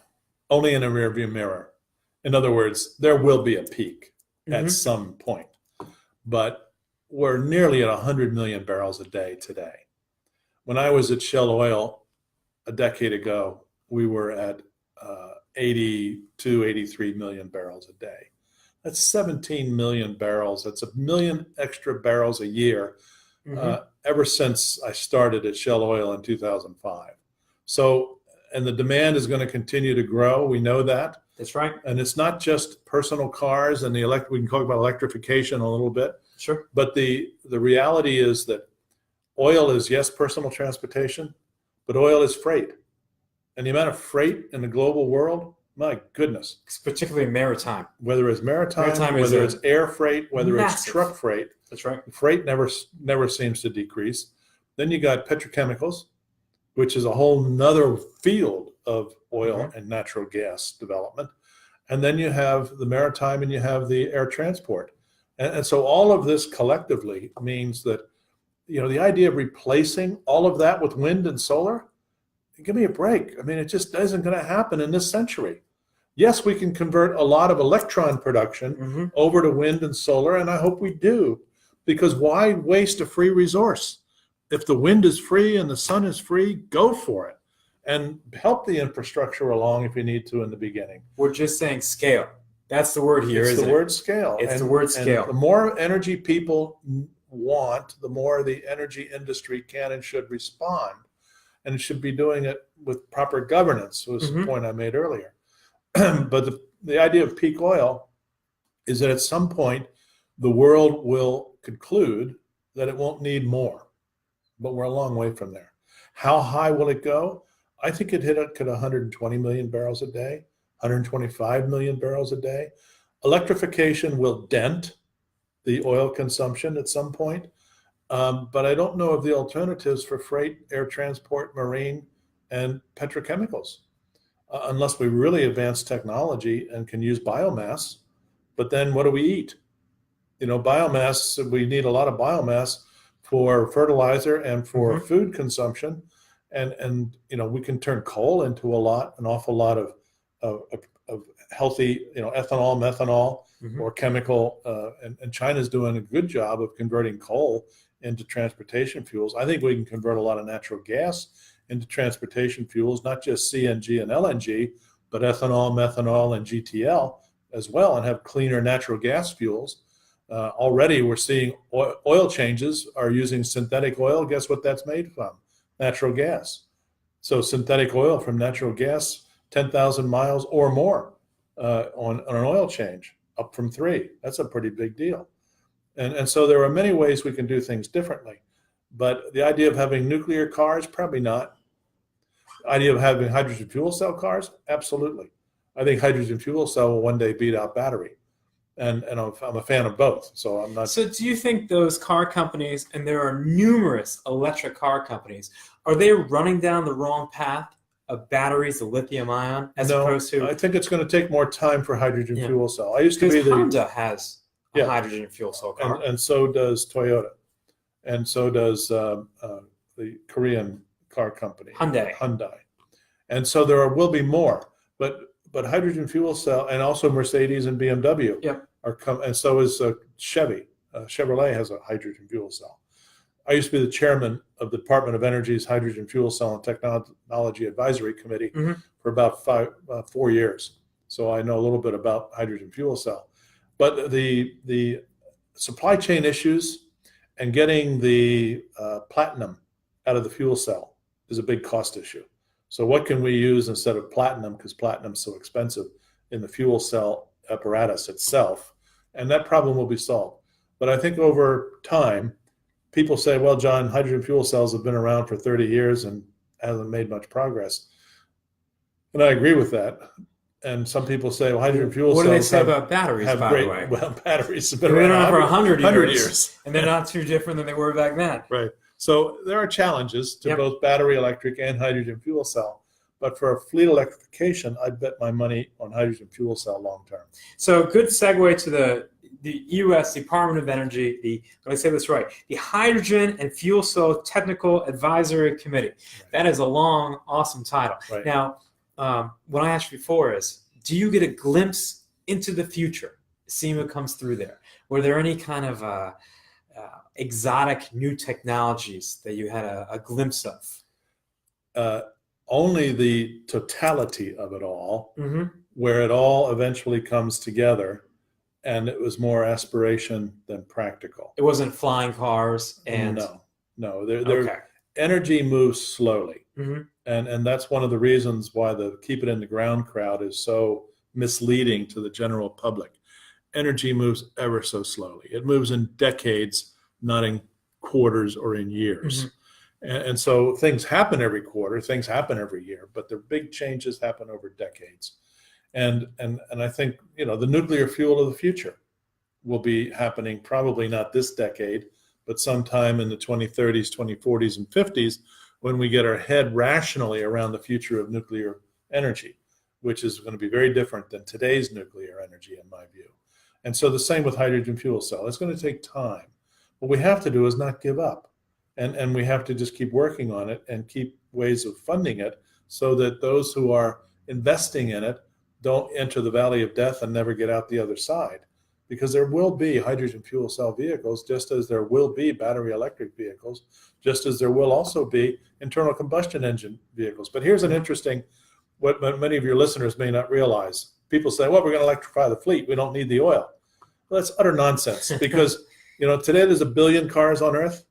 only in a rearview mirror. In other words, there will be a peak at some point, but we're nearly at 100 million barrels a day today. When I was at Shell Oil a decade ago, we were at 82, 83 million barrels a day. That's 17 million barrels. That's 1 million extra barrels a year ever since I started at Shell Oil in 2005. So, and the demand is going to continue to grow. We know that. That's right. And it's not just personal cars and we can talk about electrification a little bit. Sure. But the reality is that oil is, yes, personal transportation, but oil is freight. And the amount of freight in the global world, my goodness. It's particularly maritime. Whether it's maritime whether it's air freight, whether it's truck freight. That's right. Freight never seems to decrease. Then you got petrochemicals, which is a whole nother field of oil and natural gas development. And then you have the maritime and you have the air transport. And so all of this collectively means that, the idea of replacing all of that with wind and solar, give me a break. I mean, it just isn't going to happen in this century. Yes, we can convert a lot of electron production over to wind and solar, and I hope we do, because why waste a free resource? If the wind is free and the sun is free, go for it and help the infrastructure along if you need to in the beginning. We're just saying scale. That's the word here, isn't it? It's the word scale. It's the word scale. And the more energy people want, the more the energy industry can and should respond. And it should be doing it with proper governance, was the point I made earlier. But the idea of peak oil is that at some point, the world will conclude that it won't need more. But we're a long way from there. How high will it go? I think it hit at 120 million barrels a day, 125 million barrels a day. Electrification will dent the oil consumption at some point, but I don't know of the alternatives for freight, air transport, marine, and petrochemicals, unless we really advance technology and can use biomass. But then what do we eat? Biomass, we need a lot of biomass for fertilizer and for food consumption. And we can turn coal into an awful lot of healthy, ethanol, methanol, or chemical. And China's doing a good job of converting coal into transportation fuels. I think we can convert a lot of natural gas into transportation fuels, not just CNG and LNG, but ethanol, methanol, and GTL as well, and have cleaner natural gas fuels. Already we're seeing oil changes are using synthetic oil. Guess what that's made from? Natural gas. So synthetic oil from natural gas, 10,000 miles or more on an oil change, up from 3. That's a pretty big deal. And so there are many ways we can do things differently. But the idea of having nuclear cars, probably not. The idea of having hydrogen fuel cell cars, absolutely. I think hydrogen fuel cell will one day beat out battery. And I'm a fan of both, so I'm not. So do you think those car companies, and there are numerous electric car companies, are they running down the wrong path of batteries, the lithium ion, as opposed to? I think it's going to take more time for hydrogen fuel cell. I used to be Honda has a hydrogen fuel cell car, and so does Toyota, and so does the Korean car company Hyundai, and so there will be more, but hydrogen fuel cell, and also Mercedes and BMW. Yep. And so is Chevy. Chevrolet has a hydrogen fuel cell. I used to be the chairman of the Department of Energy's Hydrogen Fuel Cell and Technology Advisory Committee for about 4 years. So I know a little bit about hydrogen fuel cell. But the supply chain issues and getting the platinum out of the fuel cell is a big cost issue. So what can we use instead of platinum, because platinum's so expensive, in the fuel cell apparatus itself? And that problem will be solved. But I think over time, people say, well, John, hydrogen fuel cells have been around for 30 years and hasn't made much progress. And I agree with that. And some people say, well, hydrogen fuel cells. What do they say about batteries, by the way? Well, batteries have been around for 100 years. And they're not too different than they were back then. Right. So there are challenges to both battery electric and hydrogen fuel cell. But for a fleet electrification, I'd bet my money on hydrogen fuel cell long term. So good segue to the U.S. Department of Energy, let me say this right, the Hydrogen and Fuel Cell Technical Advisory Committee. Right. That is a long, awesome title. Right. Now, what I asked before is, do you get a glimpse into the future? Seeing what comes through there. Were there any kind of exotic new technologies that you had a glimpse of? Only the totality of it all, where it all eventually comes together, and it was more aspiration than practical. It wasn't flying cars and no. Energy moves slowly, and that's one of the reasons why the keep it in the ground crowd is so misleading to the general public. Energy moves ever so slowly. It moves in decades, not in quarters or in years. And so things happen every quarter, things happen every year, but the big changes happen over decades. And I think, the nuclear fuel of the future will be happening probably not this decade, but sometime in the 2030s, 2040s, and 50s, when we get our head rationally around the future of nuclear energy, which is going to be very different than today's nuclear energy, in my view. And so the same with hydrogen fuel cell. It's going to take time. What we have to do is not give up. And we have to just keep working on it and keep ways of funding it so that those who are investing in it don't enter the valley of death and never get out the other side. Because there will be hydrogen fuel cell vehicles, just as there will be battery electric vehicles, just as there will also be internal combustion engine vehicles. But here's an interesting, what many of your listeners may not realize. People say, well, we're going to electrify the fleet. We don't need the oil. Well, that's utter nonsense because, today there's 1 billion cars on Earth.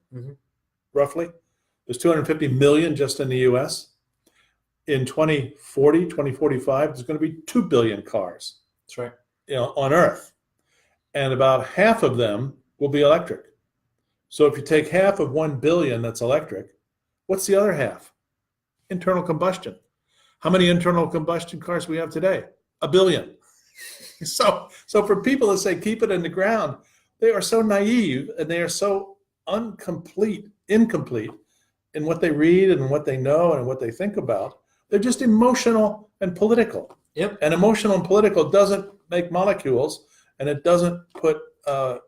Roughly. There's 250 million just in the US. In 2040, 2045, there's going to be 2 billion cars. That's right. On Earth. And about half of them will be electric. So if you take half of 1 billion that's electric, what's the other half? internal combustion. How many internal combustion cars we have today? 1 billion. So for people that say keep it in the ground, they are so naive and they are so incomplete in what they read and what they know and what they think about. They're just emotional and political. Yep. And emotional and political doesn't make molecules, and it doesn't put.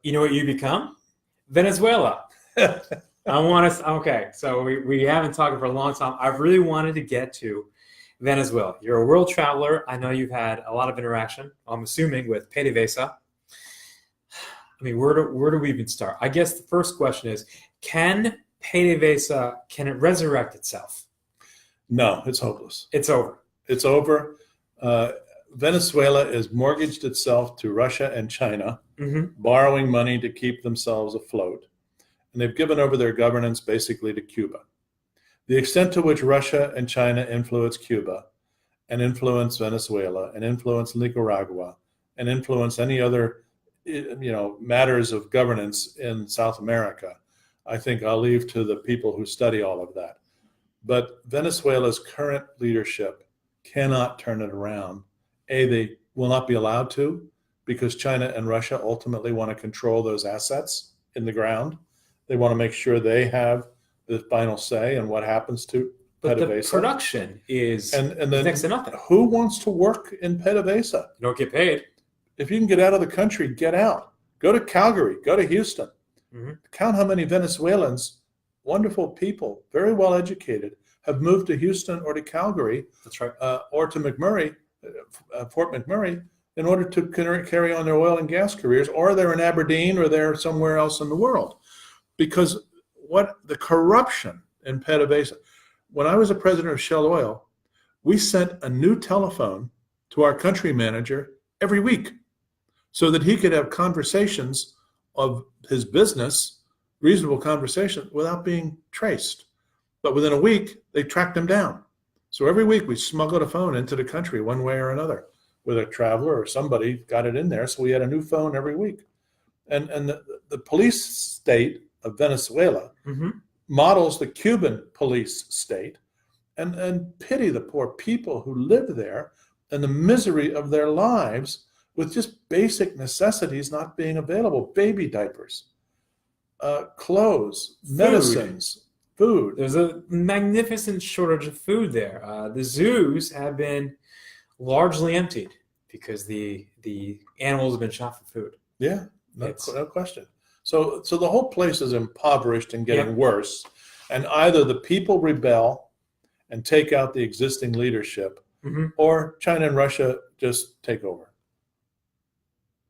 You know what you become? Venezuela. Okay, so we haven't talked for a long time. I've really wanted to get to Venezuela. You're a world traveler. I know you've had a lot of interaction, I'm assuming, with PDVSA. I mean, where do we even start? I guess the first question is, can it resurrect itself? No, it's hopeless. It's over. It's over. Venezuela has mortgaged itself to Russia and China, borrowing money to keep themselves afloat. And they've given over their governance basically to Cuba. The extent to which Russia and China influence Cuba and influence Venezuela and influence Nicaragua and influence any other matters of governance in South America, I think I'll leave to the people who study all of that. But Venezuela's current leadership cannot turn it around. They will not be allowed to, because China and Russia ultimately want to control those assets in the ground. They want to make sure they have the final say in what happens to but PDVSA. The production is and then next to nothing. Who wants to work in PDVSA? You don't get paid. If you can get out of the country, get out. Go to Calgary. Go to Houston. Count how many Venezuelans, wonderful people, very well educated, have moved to Houston or to Calgary. That's right. Or to McMurray, Fort McMurray, in order to carry on their oil and gas careers, or they're in Aberdeen or they're somewhere else in the world. Because the corruption in PDVSA. When I was a president of Shell Oil, we sent a new telephone to our country manager every week so that he could have conversations of his business, reasonable conversation, without being traced. But within a week, they tracked him down. So every week we smuggled a phone into the country one way or another, with a traveler or somebody got it in there. So we had a new phone every week. And the police state of Venezuela models the Cuban police state, and pity the poor people who live there and the misery of their lives with just basic necessities not being available. Baby diapers, clothes, medicines, food. There's a magnificent shortage of food there. The zoos have been largely emptied because the animals have been shot for food. Yeah, no question. So the whole place is impoverished and getting worse. And either the people rebel and take out the existing leadership, or China and Russia just take over.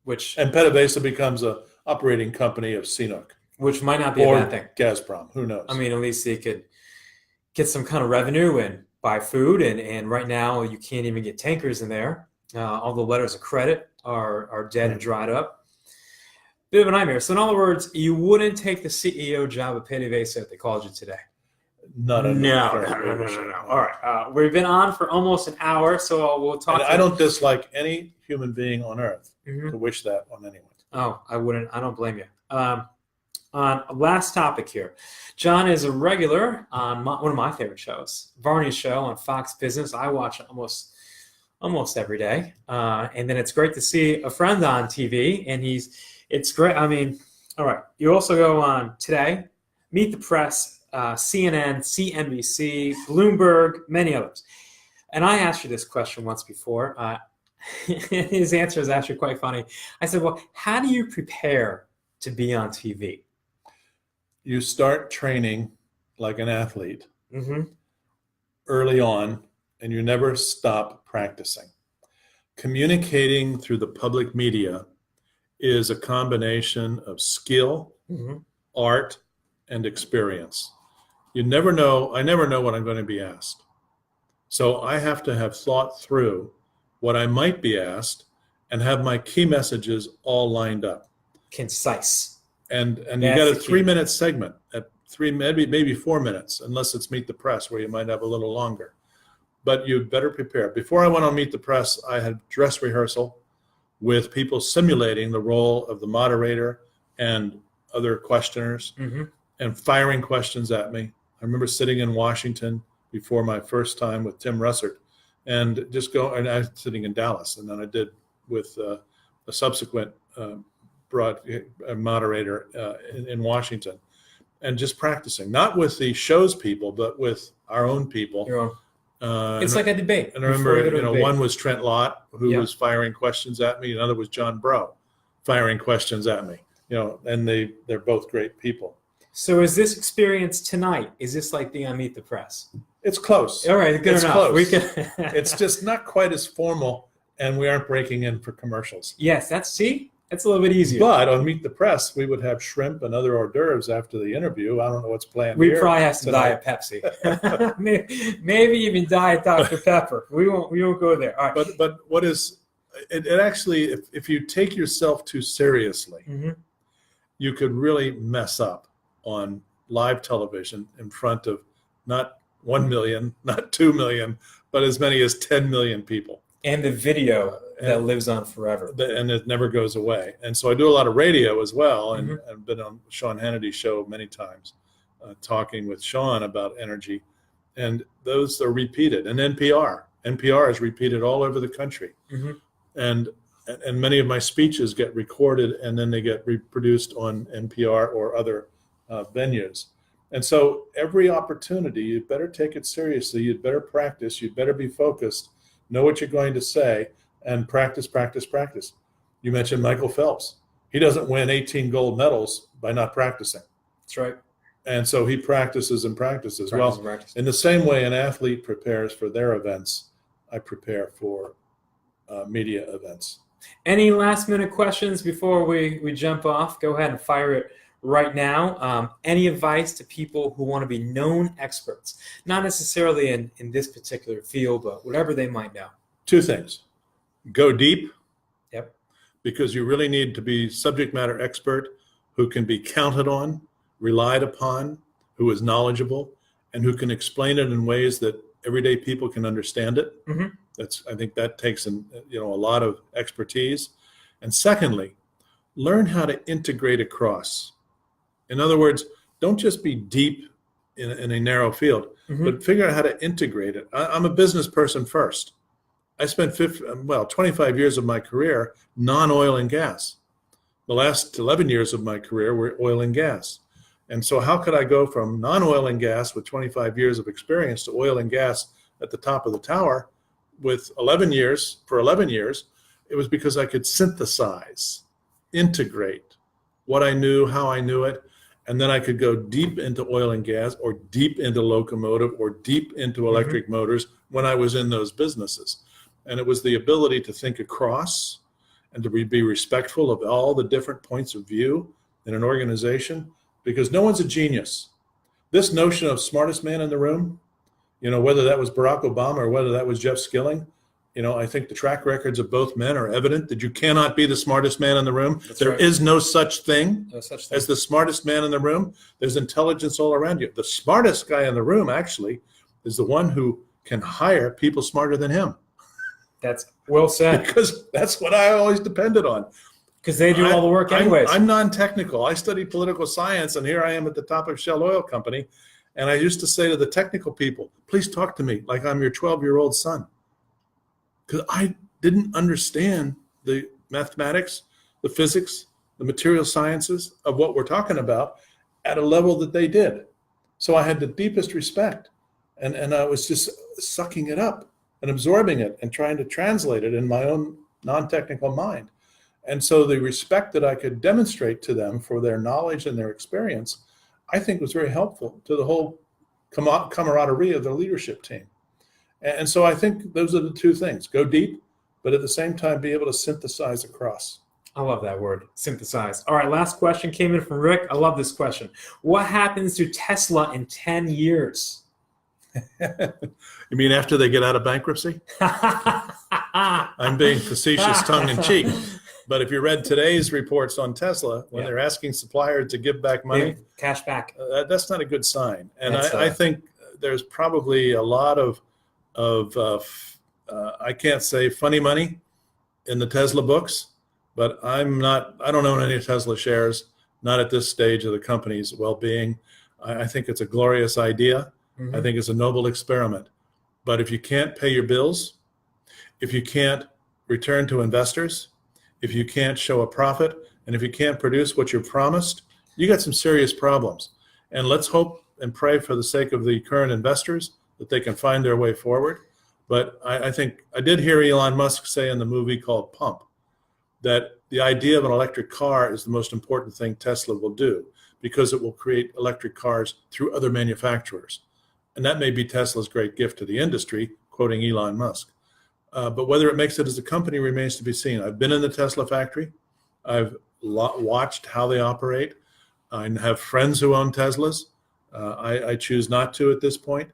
And PDVSA becomes an operating company of CNOOC. Which might not be a bad thing. Gazprom, who knows? I mean, at least they could get some kind of revenue and buy food. And right now, you can't even get tankers in there. All the letters of credit are dead and dried up. Bit of a nightmare. So in other words, you wouldn't take the CEO job at PDVSA if they called you today? No. All right. We've been on for almost an hour, so we'll talk. I don't dislike any human being on earth to wish that on anyone. Oh, I wouldn't. I don't blame you. On last topic here, John is a regular on one of my favorite shows, Varney's show on Fox Business. I watch it almost every day, and then it's great to see a friend on TV, and it's great. I mean, all right. You also go on Today, Meet the Press, CNN, CNBC, Bloomberg, many others. And I asked you this question once before. His answer is actually quite funny. I said, well, how do you prepare to be on TV? You start training like an athlete early on, and you never stop practicing. Communicating through the public media is a combination of skill, art, and experience. You never know. I never know what I'm going to be asked. So I have to have thought through what I might be asked and have my key messages all lined up. Concise. And you got a 3-minute segment at maybe 4 minutes, unless it's Meet the Press, where you might have a little longer. But you better prepare. Before I went on Meet the Press, I had dress rehearsal with people simulating the role of the moderator and other questioners and firing questions at me. I remember sitting in Washington before my first time with Tim Russert, and and I was sitting in Dallas, and then I did with a subsequent moderator in Washington, and just practicing, not with the show's people, but with our own people. Your own. It's like a debate. And I remember, one was Trent Lott, who was firing questions at me. Another was John Breaux, firing questions at me. And they're both great people. So is this experience tonight? Is this like the Meet the Press? It's close. All right, good enough. Close. We can. It's just not quite as formal, and we aren't breaking in for commercials. Yes, that's a little bit easier. But on Meet the Press, we would have shrimp and other hors d'oeuvres after the interview. I don't know what's planned. We probably have some Diet Pepsi. maybe even Diet Dr. Pepper. We won't go there. All right. But what is it actually? If you take yourself too seriously, you could really mess up on live television in front of not 1 million, not 2 million, but as many as 10 million people. And the video that lives on forever. And it never goes away. And so I do a lot of radio as well, and I've been on Sean Hannity's show many times, talking with Sean about energy. And those are repeated. And NPR is repeated all over the country. And many of my speeches get recorded, and then they get reproduced on NPR or other venues. And so every opportunity, you better take it seriously. You'd better practice. You'd better be focused. Know what you're going to say, and practice, practice, practice. You mentioned Michael Phelps. He doesn't win 18 gold medals by not practicing. That's right. And so he practices and practices. In the same way an athlete prepares for their events, I prepare for media events. Any last minute questions before we jump off? Go ahead and fire it right now. Any advice to people who want to be known experts, not necessarily in this particular field, but whatever they might know? 2 things. Go deep. Yep. Because you really need to be subject matter expert who can be counted on, relied upon, who is knowledgeable, and who can explain it in ways that everyday people can understand it. I think that takes a lot of expertise. And secondly, learn how to integrate across. In other words, don't just be deep in a narrow field, but figure out how to integrate it. I'm a business person first. I spent 25 years of my career non-oil and gas. The last 11 years of my career were oil and gas. And so how could I go from non-oil and gas with 25 years of experience to oil and gas at the top of the tower with 11 years? For 11 years, it was because I could synthesize, integrate what I knew, how I knew it, and then I could go deep into oil and gas or deep into locomotive or deep into electric motors when I was in those businesses. And it was the ability to think across and to be respectful of all the different points of view in an organization, because no one's a genius. This notion of smartest man in the room, whether that was Barack Obama or whether that was Jeff Skilling, I think the track records of both men are evident that you cannot be the smartest man in the room. There is no such thing as the smartest man in the room. There's intelligence all around you. The smartest guy in the room actually is the one who can hire people smarter than him. That's well said. Because that's what I always depended on. Because they do all the work anyways. I'm non-technical. I studied political science, and here I am at the top of Shell Oil Company. And I used to say to the technical people, please talk to me like I'm your 12-year-old son. Because I didn't understand the mathematics, the physics, the material sciences of what we're talking about at a level that they did. So I had the deepest respect. And I was just sucking it up and absorbing it and trying to translate it in my own non-technical mind. And so the respect that I could demonstrate to them for their knowledge and their experience, I think was very helpful to the whole camaraderie of the leadership team. And so I think those are the 2 things. Go deep, but at the same time, be able to synthesize across. I love that word, synthesize. All right, last question came in from Rick. I love this question. What happens to Tesla in 10 years? You mean after they get out of bankruptcy? I'm being facetious, tongue-in-cheek. But if you read today's reports on Tesla, when they're asking suppliers to give back money, cash back, that's not a good sign. And I think there's probably a lot of I can't say funny money in the Tesla books, but I don't own any Tesla shares, not at this stage of the company's well-being. I think it's a glorious idea. I think it's a noble experiment. But if you can't pay your bills, if you can't return to investors, if you can't show a profit, and if you can't produce what you promised, you got some serious problems. And let's hope and pray for the sake of the current investors that they can find their way forward. But I think I did hear Elon Musk say in the movie called Pump that the idea of an electric car is the most important thing Tesla will do, because it will create electric cars through other manufacturers. And that may be Tesla's great gift to the industry, quoting Elon Musk. But whether it makes it as a company remains to be seen. I've been in the Tesla factory. I've watched how they operate. I have friends who own Teslas. I choose not to at this point.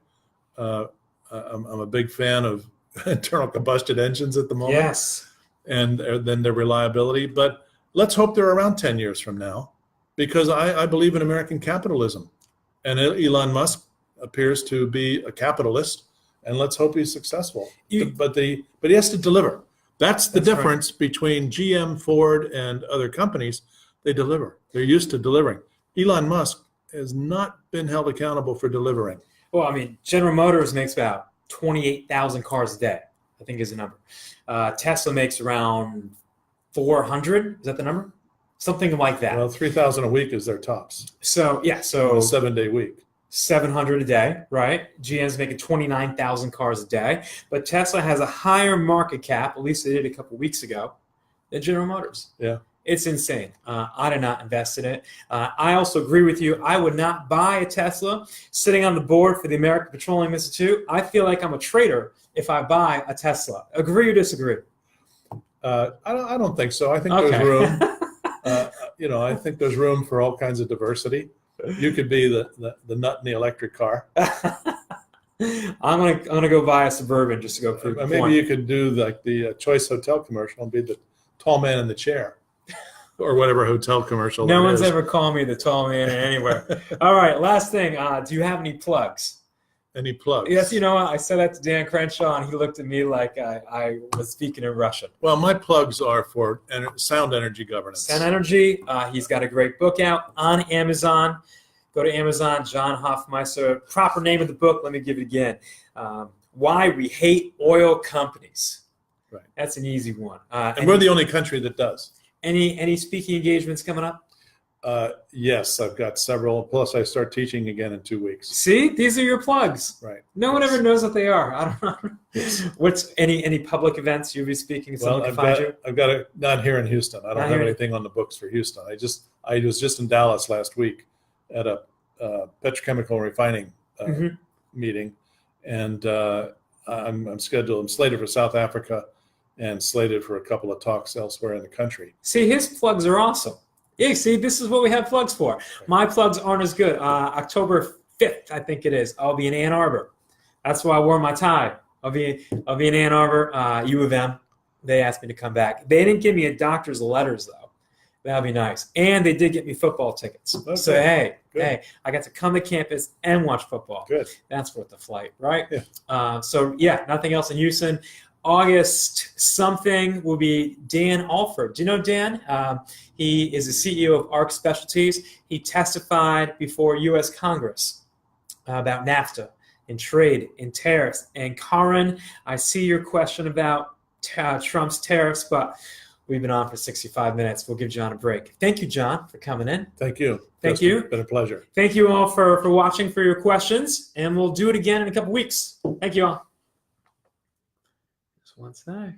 I'm a big fan of internal combustion engines at the moment. Yes. And then their reliability. But let's hope they're around 10 years from now, because I believe in American capitalism. And Elon Musk appears to be a capitalist, and let's hope he's successful. But he has to deliver. That's the difference between GM, Ford, and other companies. They deliver. They're used to delivering. Elon Musk has not been held accountable for delivering. Well, I mean, General Motors makes about 28,000 cars a day, I think is the number. Tesla makes around 400. Is that the number? Something like that. Well, 3,000 a week is their tops. So, yeah. So on a 7-day week. 700 a day, right? GM's making 29,000 cars a day. But Tesla has a higher market cap, at least they did a couple weeks ago, than General Motors. Yeah. It's insane. I did not invest in it. I also agree with you. I would not buy a Tesla. Sitting on the board for the American Petroleum Institute, I feel like I'm a traitor if I buy a Tesla. Agree or disagree? I don't think so. I think there's room. I think there's room for all kinds of diversity. You could be the nut in the electric car. I'm gonna go buy a Suburban just to go prove the maybe point. You could do like the Choice Hotel commercial and be the tall man in the chair. Or whatever hotel commercial. No one's ever called me the tall man anywhere. All right, last thing. Do you have any plugs? Any plugs? Yes, I said that to Dan Crenshaw, and he looked at me like I was speaking in Russian. Well, my plugs are for sound energy governance. Sound Energy. He's got a great book out on Amazon. Go to Amazon, John Hofmeister. Proper name of the book, let me give it again. Why We Hate Oil Companies. Right. That's an easy one. And we're the only country that does. Any speaking engagements coming up? Yes, I've got several. Plus, I start teaching again in 2 weeks. See, these are your plugs. Right. No one ever knows what they are. I don't know. Yes. What's any public events you'll be speaking? Well, I've got not here in Houston. I don't have anything on the books for Houston. I was just in Dallas last week at a petrochemical refining meeting, and I'm slated for South Africa, and slated for a couple of talks elsewhere in the country. See, his plugs are awesome. Yeah, see, this is what we have plugs for. My plugs aren't as good. October 5th, I think it is, I'll be in Ann Arbor. That's why I wore my tie. I'll be in Ann Arbor, U of M. They asked me to come back. They didn't give me a doctor's letters, though. That'll be nice. And they did get me football tickets. Okay. So, hey, I got to come to campus and watch football. Good. That's worth the flight, right? Yeah. Nothing else in Houston. August something will be Dan Alford. Do you know Dan? He is the CEO of ARC Specialties. He testified before U.S. Congress about NAFTA and trade and tariffs. And Karin, I see your question about Trump's tariffs, but we've been on for 65 minutes. We'll give John a break. Thank you, John, for coming in. Thank you. Thank you. It's been a pleasure. Thank you all for watching, for your questions, and we'll do it again in a couple weeks. Thank you all. Just one sec.